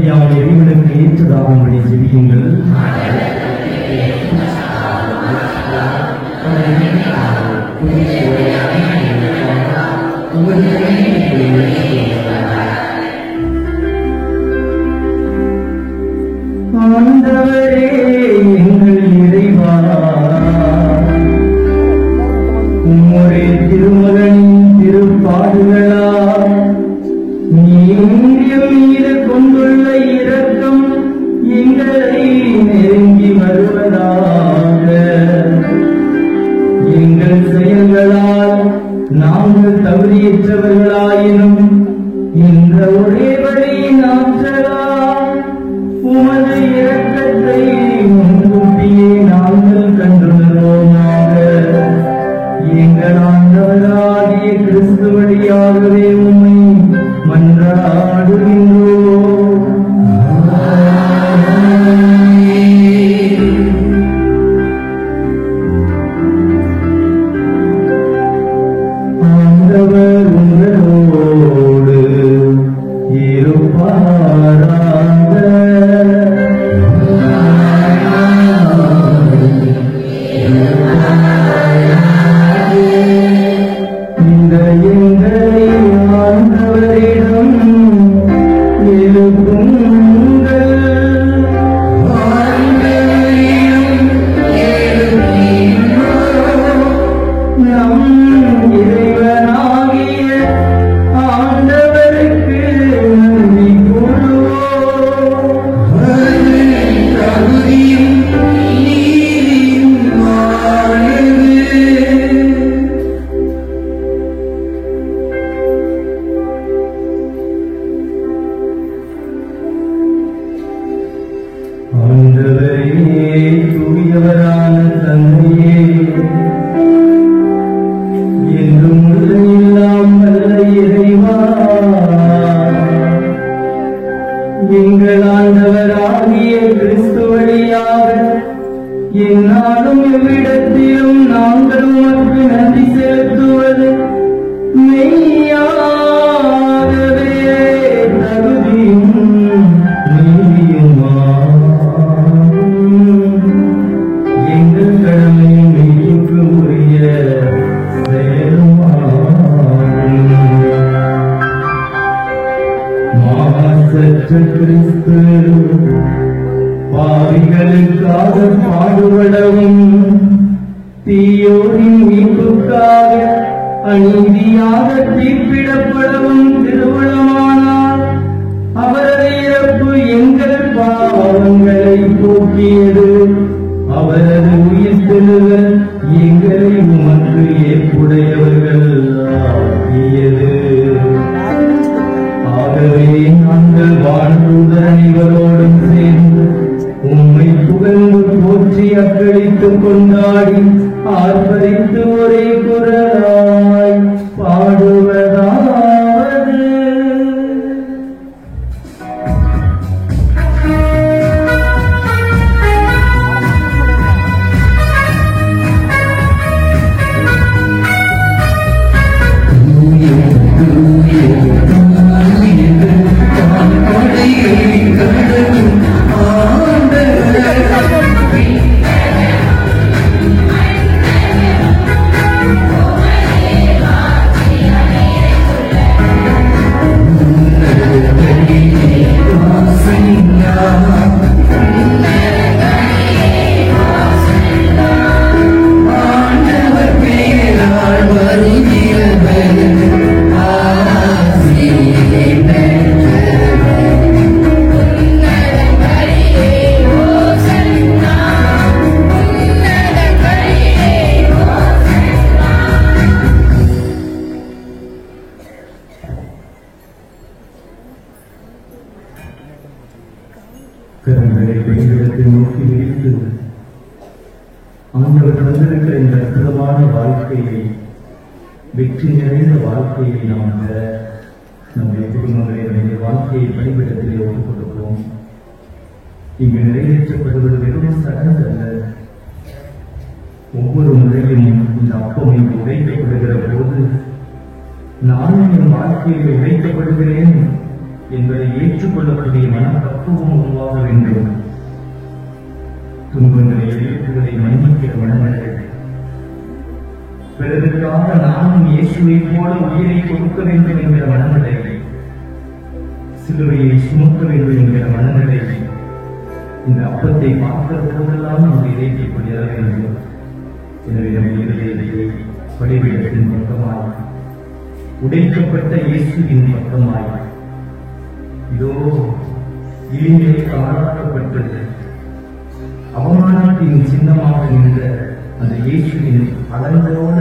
தந்தையான இறைவனுக்கு ஏற்றதாகும்படி ஜெபியுங்கள். ஆண்டவரே எங்கள் இறைவா, உம்முடைய திருமகனின் திருப்பாடுகளால் நீர் மீது கொண்டுள்ள இரக்கம் எங்களை நெருங்கி வருவதாக. எங்கள் செயல்களால் நாங்கள் தகுதியற்றவர்களாயினும் இந்த ஒரே வழியின் ஆற்றலால் உமது இரக்கத்தை முன்கூட்டியே நாங்கள் கண்டுள்ளோமாக. எங்கள் ஆண்டவராகிய கிறிஸ்து வழியாகவே உம்மை மன்றாடுகின்றோம். ஆண்டவர் உங்களோடு இருப்பாராக. இந்த எங்களை ஆண்டவரிடம் எழுப்புங்கள். நம் இறைவனாகிய ஆண்டவருக்கு நன்றி கூறுவோம். தகுதியும் நீதியும் மாறுது. ஆண்டவரே, தூயவரான தந்தையே, என்றும் எல்லாம் வல்ல இறைவா, எங்கள் ஆண்டவராகிய கிறிஸ்து வழியாக எந்நாளும் எவ்விடத்திலும் நாங்கள் உமக்கு நன்றி செலுத்துவது மெய்யாகவே தகுதியும் எங்கள் கடமையும் மெய்யுக்கு உரிய செயலுமாகும். மாசற்ற கிறிஸ்து பாவிகளுக்காக பாடுபடவும் தீயோரின் மீட்புக்காக அநீதியாக தீர்ப்பிடப்படவும் திருவுளமானார். அவரது இறப்பு எங்கள் பாவங்களை போக்கியது. அவரது உயிர்த்தெழுதல் எங்களை உமக்கு ஏற்புடையவர்கள் ஆக்கியது. ஆகவே நாங்கள் வாழ்ந்தூதர் அனைவரோடும் சேர்ந்து உம்மை புகழ்ந்து போற்றி அக்களித்துக் கொண்டாடி ஆர்ப்பரித்து ஒரே குரலாய் பாடுவதாவது. கரங்களை பெண்களுக்கு நோக்கி விரித்து ஆண்டவர் தந்திருக்கிற இந்த அற்புதமான வாழ்க்கையை, வெற்றி நிறைந்த வாழ்க்கையை நாம் பெற நம்முடைய குடும்பங்களை, நம்முடைய வாழ்க்கையை பணிபிடத்திலே ஒப்புக் கொடுப்போம். இங்கு நிறைவேற்றப்படுவது வெறும் சடங்கு அல்ல. ஒவ்வொரு முறையும் இந்த அப்பம் இங்கு உடைக்கப்படுகிற போது நானும் என் வாழ்க்கையில் உடைக்கப்படுகிறேன் என்பதை ஏற்றுக்கொள்ளக்கூடிய மனப்பக்குவம் உருவாக வேண்டும். துன்பங்களை இழப்புகளை மன்னிக்கிற மனங்கள் பிறருக்காக நானும் இயேசுவை போல உயிரை கொடுக்க வேண்டும் என்கிற மனநிலை, சிலுவையை சுமக்க வேண்டும் என்கிற மனநிலை, இந்த அப்பத்தை பார்க்கிற போதெல்லாம் நமக்கு இறைக்கப்படியாக வேண்டும். எனவே நம் இருதயத்தை பலிபீடத்தின் பக்கமாய், உடைக்கப்பட்ட இயேசுவின் பக்கமாய், இதோ இழிநிலை ஆளாக்கப்பட்டது அவமானத்தின் சின்னமாக நின்ற அந்த இயேசுவின் அலங்களோட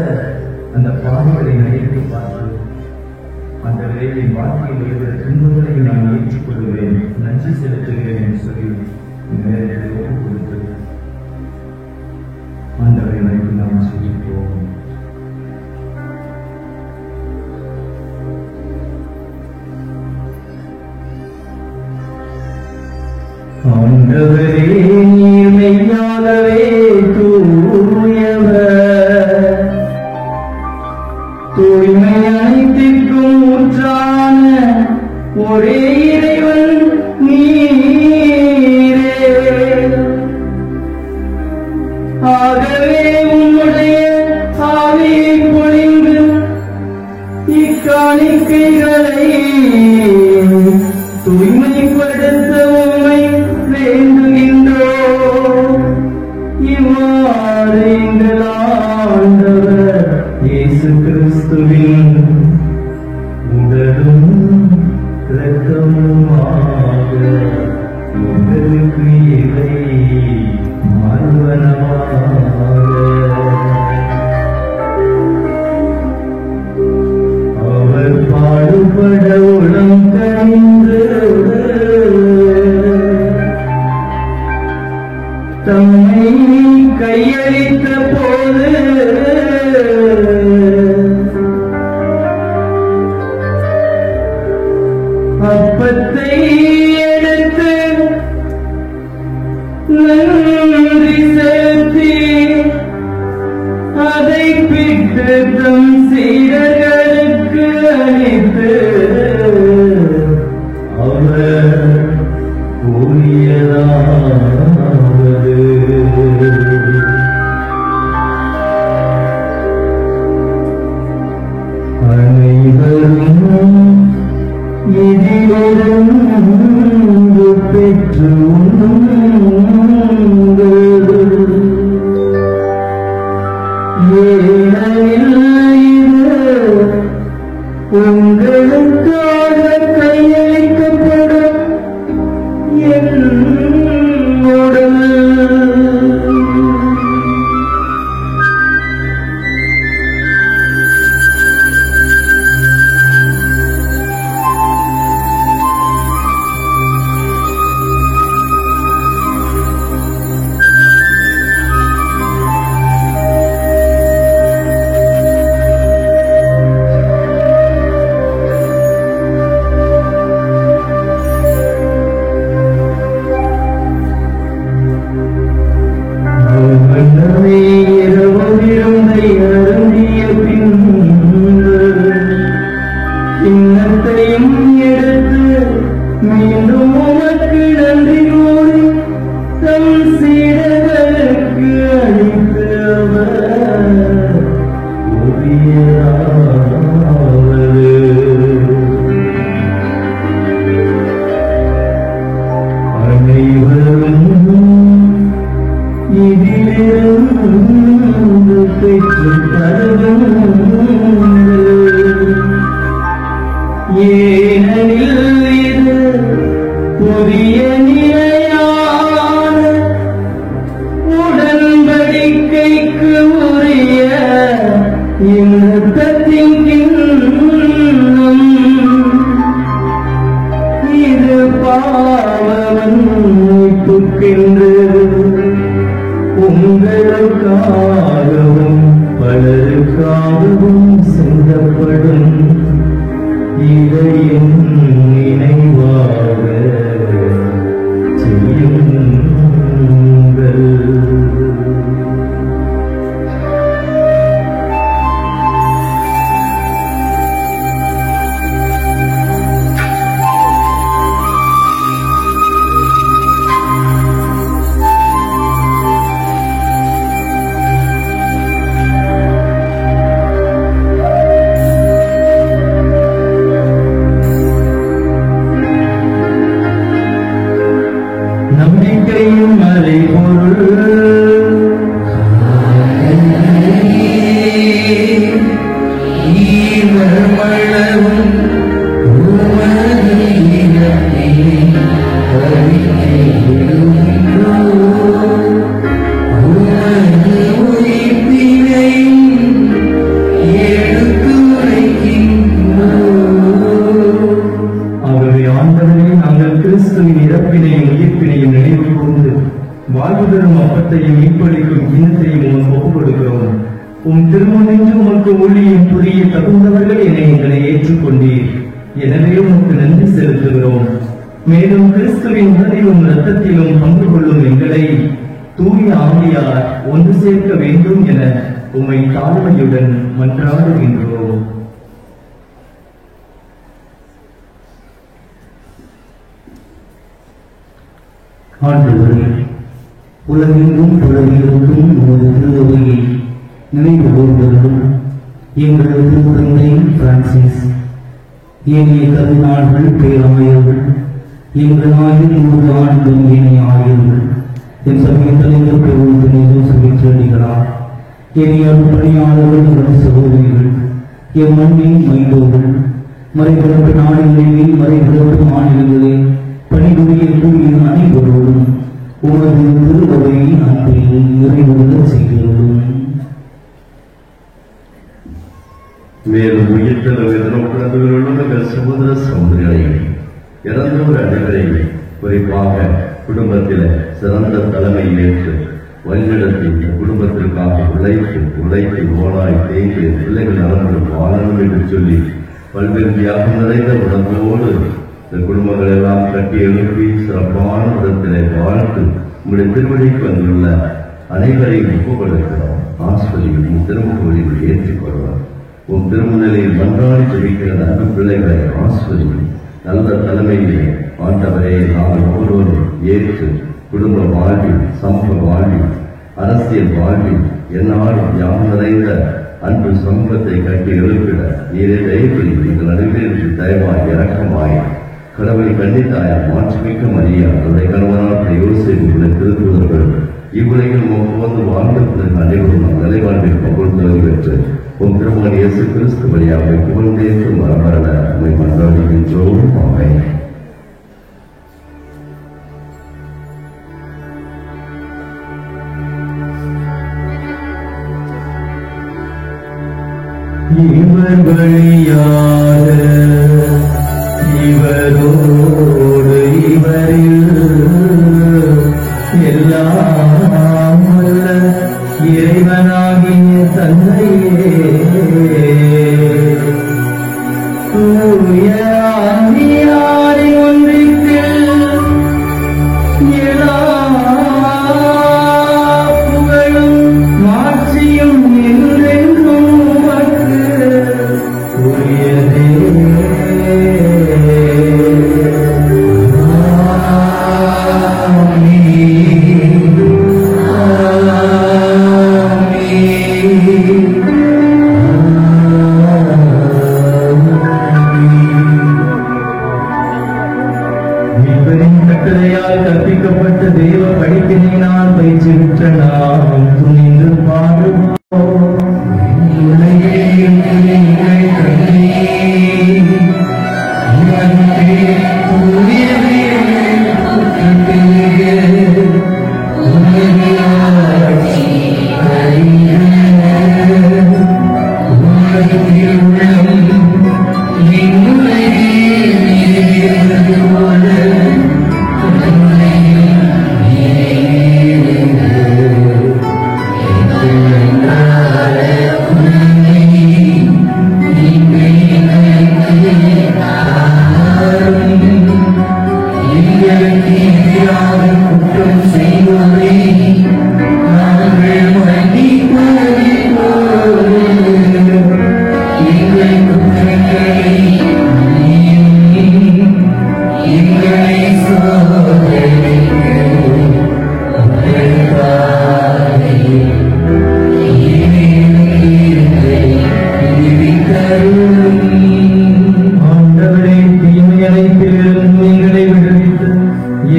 அந்த பாடுகளை நினைத்து பார்த்து அந்த வேலையின் வாழ்க்கையில் இருக்கிற துன்பங்களை நான் ஏற்றுக்கொள்கிறேன், நன்றி செலுத்துகிறேன் என்று சொல்லி இந்த நேரத்தில் ஒப்புக் கொடுத்தது ஆண்டவரை வைத்து நாம் சொல்லிப்போம். ஆண்டவரே நீர் மெய்யாகவே தூயவர், தூய்மை அனைத்திற்கும் ஊற்றான ஒரே இறைவன் நீரே. ஆகவே உம்முடைய ஆவியை பொழிந்து இக்காணிக்கைகளை தூய்மைப்படுத்த உம்மை வேண்டுகின்றோம். இவ்வாறு எங்கள் ஆண்டவர் இயேசு கிறிஸ்துவின் உடலும் இரத்தமுமாக உங்களுக்கு இதை மாறுவனமாக. அவர் பாடுபட உளம் கனிந்து தம்மை கையளித்த போது அப்பத்தை எடுத்து நன்றி செலுத்தி அதை பிட்டு தம் சீடர்களுக்கு அளித்து அவர் கூறியதாவது, அனைவரும் இதிலிருந்து பெற்று உண்ணுங்கள். ஏனெனில் இது உங்களுக்காக கையளிக்கப்படும் என் உடல். கிண்ணத்தையும் எடுத்து மீண்டும் உமக்கு நன்றி கூறி தம் சீடர்களுக்கு அளித்து அவர் கூறியதாவது, அனைவரும் இதிலிருந்து பெற்று தருங்கள். ஏனெனில் இது புதிய நிலையான உடன்படிக்கைக்கு உரிய இரத்தத்தின் கிண்ணம். இது பாவ மன்னிப்புக்கென்று உங்களுக்காகவும் பலருக்காகவும் சிந்தப்படும். இதை என் நினைவாக செய்யுங்கள். நம்பிக்கையும் மறைபொருள் ஈவமளவும் ஆகவே ஆண்டவரே, நாங்கள் கிறிஸ்துவின் இறப்பினையும் உயிர்ப்பினையும் நினைவு கூர்ந்து வாழ்வு தரும் அப்பத்தையும் மீட்பளிக்கும் இனத்தையும் உமக்கு ஒப்புக் கொடுக்கிறோம். உம் திருமுன்னின்று உமக்கு ஊழியம் புரிய தகுந்தவர்கள் என எங்களை ஏற்றுக்கொண்டீர். எனவே உமக்கு நன்றி செலுத்துகிறோம். மேலும் கிறிஸ்துவின் உடலிலும் இரத்தத்திலும் பங்கு கொள்ளும் எங்களை தூய ஆவியார் ஒன்று சேர்க்க வேண்டும் என உம்மை தாழ்மையுடன் மன்றாடுகின்றோம். ஆண்டவரே, உலகெங்கும் பரவியிருக்கும் உமது திருவையை நினைவு கூர்ந்தருளும். எங்களது திருத்தந்தை பிரான்சிஸ், ஏனைய கருநாள்கள், பேராயர்கள், எங்கள் ஆயுள் 100 ஆண்டும் ஏனைய ஆயர்கள், என் சமய தலைவர் பெருமையும் சமைச்சடிகளார், ஏனைய பணியாளர்கள், எங்கள் சகோதரிகள், என் மண்ணின் மைந்தோர்கள், மறைபரப்பு நாடுகளில் மறைபரப்பு மாநிலங்களில் பணிபுரியக்கூடிய அனைவரோடும் உமது திருவகையை அன்பில் நிறைவுள்ள செய்கிறோம். மேலும் உயிர்த்தலும் எதிர்நோக்குள்ள சகோதர சகோதரிகளை இறந்தோர் அனைவரையும் குறிப்பாக குடும்பத்தில் சிறந்த தலைமையை ஏற்று வழிநடத்தி குடும்பத்திற்காக உழைத்து ஓனாய் தேய்ந்து பிள்ளைகள் நலன்களும் வாழணும் என்று சொல்லி பல்வேறு தியாகம் நிறைந்த உணர்வோடு இந்த குடும்பங்கள் எல்லாம் கட்டி எழுப்பி சிறப்பான விதத்திலே வாழ்த்து உங்களுடைய திருவடிக்கு வந்துள்ள அனைவரையும் ஒப்புக்கொடுக்கிறோம். ஆஸ்பத்திரியில் திருமுகவழிகள் ஏற்றுக்கொள்வார். உன் திருமணத்தில் மன்றாடி ஜெபிக்கிற அன்பு பிள்ளைகளை ஆஸ்பத்திரி நல்ல தலைமையிலே ஆண்டவரே நாங்கள் ஒவ்வொருவரும் ஏற்று குடும்ப வாழ்வில், சமூக வாழ்வில், அரசியல் வாழ்வில் என்னாலும் யாம் நிறைந்த அன்பு சமூகத்தை கட்டி எழுப்பிட நீரே தயவுபடி நீங்கள் நடுவில் தயவாய் இறக்கமாய் கடவுளை கண்டித்தாய் மாற்றுமிக்க மரியா அவருடைய கணவனாக யோசிப்பு திருத்துவர்கள் இவ்வுலகில் வந்து வாழ்ந்ததற்கு அனைவரும் நிலைவாழ்வில் பகுழ்ந்தவர்கள் பெற்று உன் திருமகன் இயேசு கிறிஸ்து வழியாக புகழ்ந்தேற்று மரமரண உண்மை மன்றாடுகின்றோம். ஆமென். இவர் வழியாக இவரோடு இவரில் எல்லாம் வல்ல இறைவனாகிய தந்தையே, தூய ஆவியாரின் ஒன்றிப்பில் எல்லா புகழும் மாட்சியும் என்றென்றும் உமக்கு உரியதே. கட்டளையால் கற்பிக்கப்பட்ட தெய்வ படிப்பினால் பயிற்சி பெற்ற நாம் துணிந்து பாடுவோம்.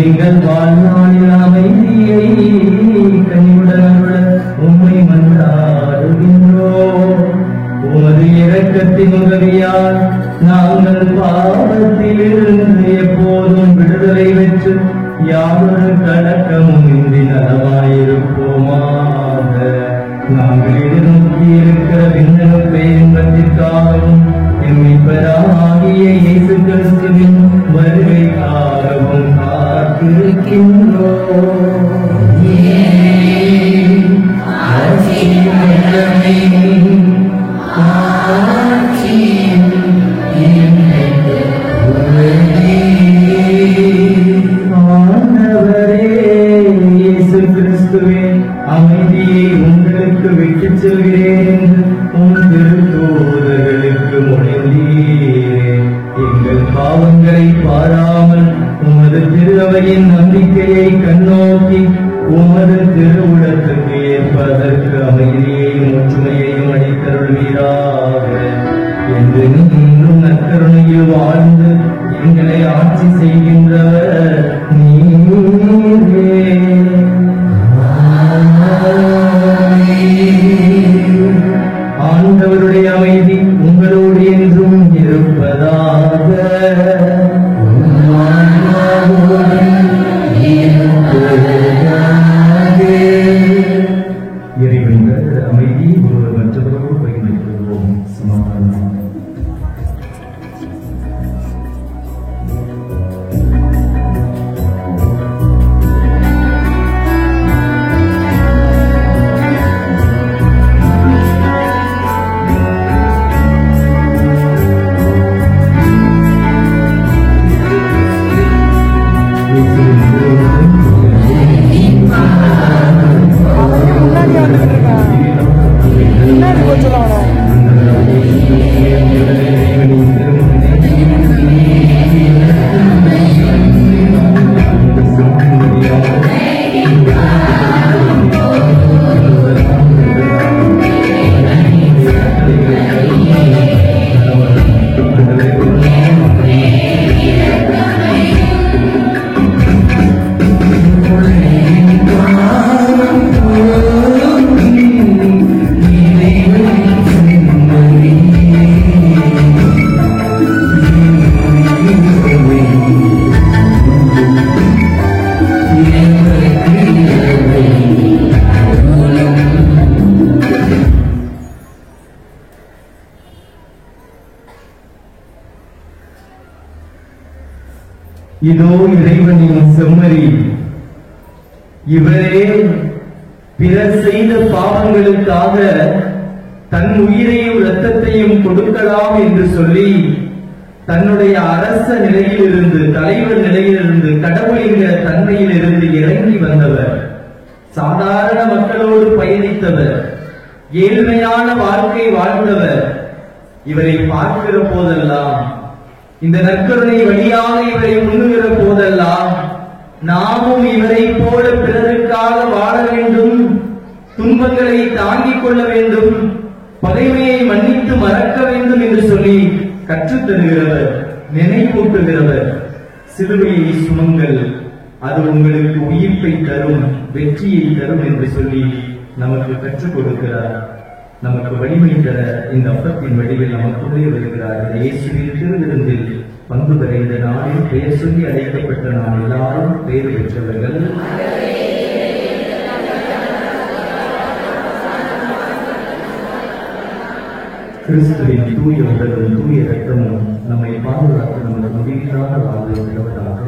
எங்கள் வாழ்நாளில் மரணத்திலிருந்து எப்போதும் விடுதலை பெற்று யாதொரு கலக்கமும் இன்றி நலமாயிருப்போமாக. நாங்கள் எதிர்நோக்கி இருக்கிற விண்ணப்ப இன்பத்திற்காகவும் மீட்பராகிய இயேசு கிறிஸ்துவின் வருகைக்காகவும் காத்திருக்கின்றோம். அமைதியை உங்களுக்கு விட்டுச் செல்கிறேன் உன் திருத்தூதர்களுக்கு மொழிந்தீரே. எங்கள் பாவங்களை பாராமல் உமது திருவையின் நம்பிக்கையை கண்ணோக்கி உமது திருவுளத்துக்கு ஏற்பதற்கு அமைதியையும் ஒற்றுமையையும் அளித்தருள்வீராக. என்று நீங்களும் நற்கருணையில் வாழ்ந்து எங்களை ஆட்சி செய்கின்றவர் நீரே. ஆண்டவருடைய அமைதி உங்களோடு என்றும் இருப்பதாக. இறைவன் அமைதி ஒருவர் மற்றவரோடு பகிர்ந்து கொள்வோம். சமாதானம். இதோ இறைவனின் செம்மறி. இவரே பிறர் செய்த பாவங்களுக்காக தன் உயிரையும் இரத்தத்தையும் கொடுக்கலாம் என்று சொல்லி தன்னுடைய அரச நிலையிலிருந்து, தலைவர் நிலையிலிருந்து, கடவுள் என்கிற தன்மையிலிருந்து இறங்கி வந்தவர். சாதாரண மக்களோடு பயணித்தவர். ஏழ்மையான வாழ்க்கை வாழ்ந்தவர். இவரை பார்க்கிற போதெல்லாம், இந்த நற்கருணை வழியாக இவரை முன்னுகிற போதெல்லாம் நாமும் இவரை போல பிறருக்காக வாழ வேண்டும், துன்பங்களை தாங்கிக் கொள்ள வேண்டும், பகைமையை மன்னித்து மறக்க வேண்டும் என்று சொல்லி கற்றுத் தருகிறவர், நினைவூட்டுகிறவர். சிலுவையை சுமங்கள், அது உங்களுக்கு உயிர்ப்பை தரும், வெற்றியை தரும் என்று சொல்லி நமக்கு கற்றுக் கொடுக்கிறார். நமக்கு வலிமை தர இந்த அப்பத்தின் வடிவில் நமக்குள்ளே வருகிறார். இயேசுவின் திருவிருந்தில் பங்கு பெற இந்த நாளில் பெயர் சொல்லி அழைக்கப்பட்ட நாம் எல்லாரும் பேறு பெற்றவர்கள். கிறிஸ்துவின் தூய உடலும் தூய இரத்தமும் நம்மை பாதுகாத்து நமது முடிவில்லாத வாழ்வை விடுவதாக.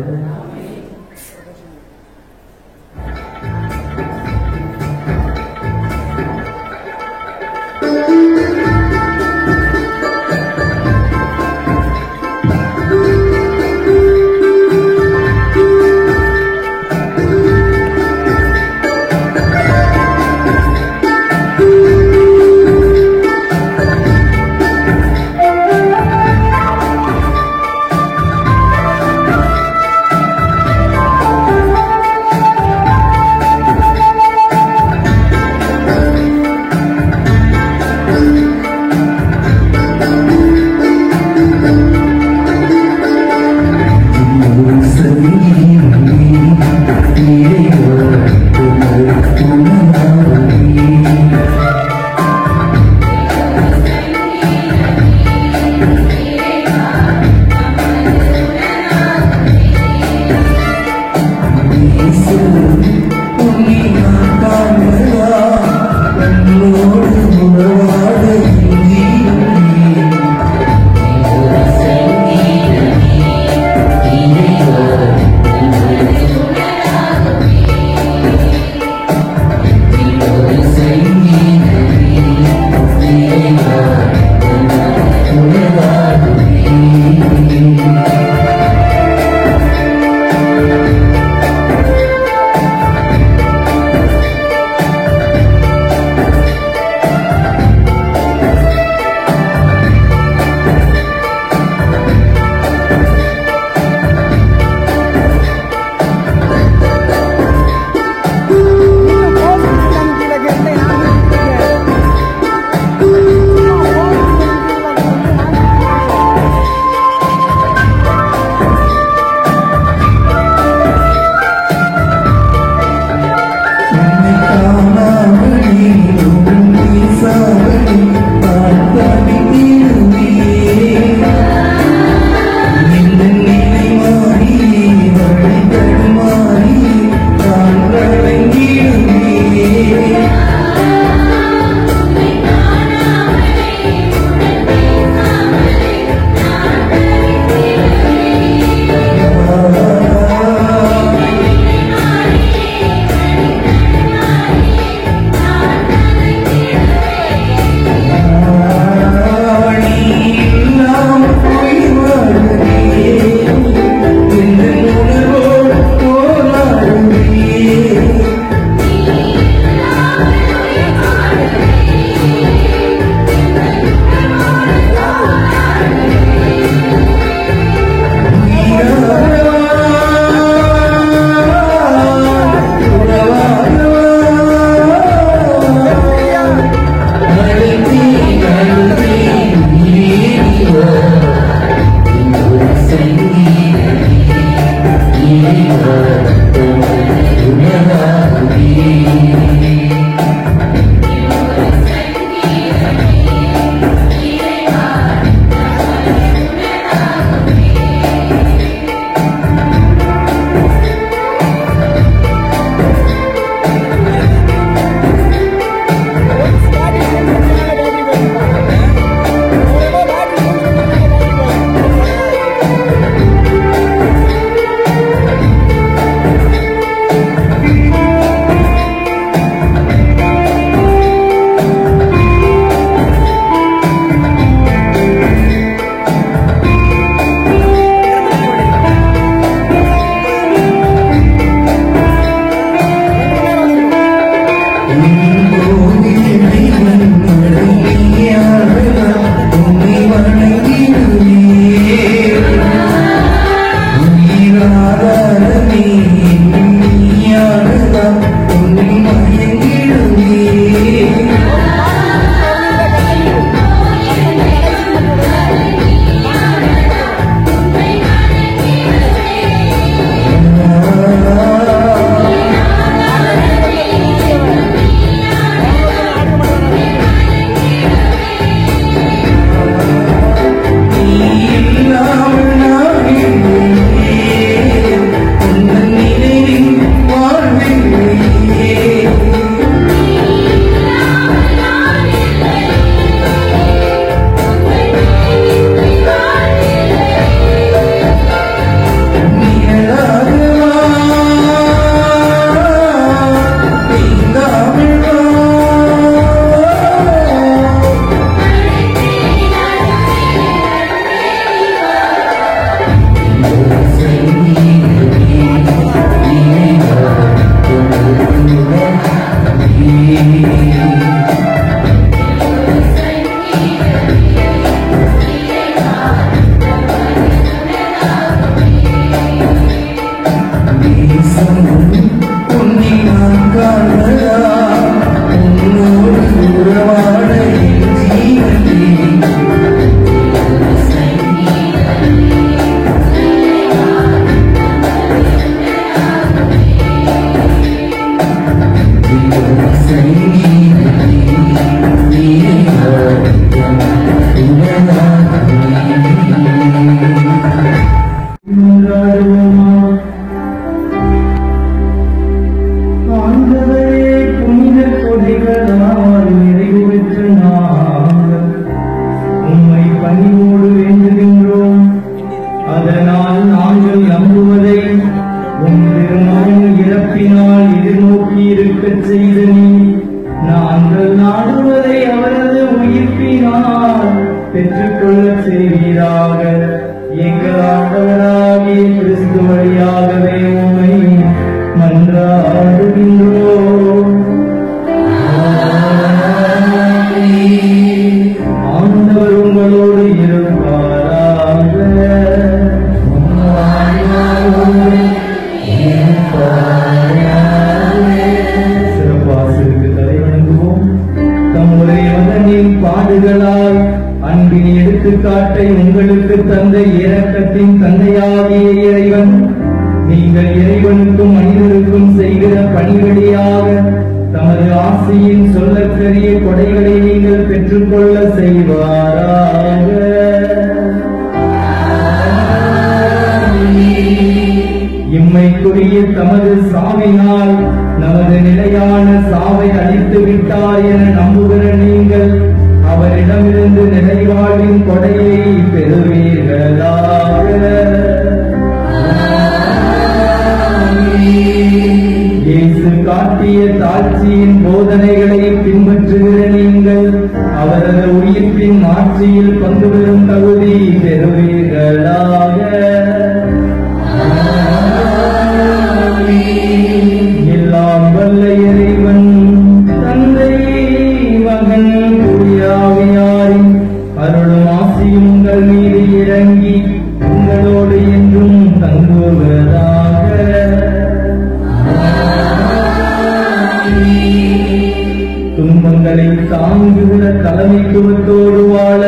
துன்பங்களை தாங்குகிற தலைமைத்துவத்தோடு வாழ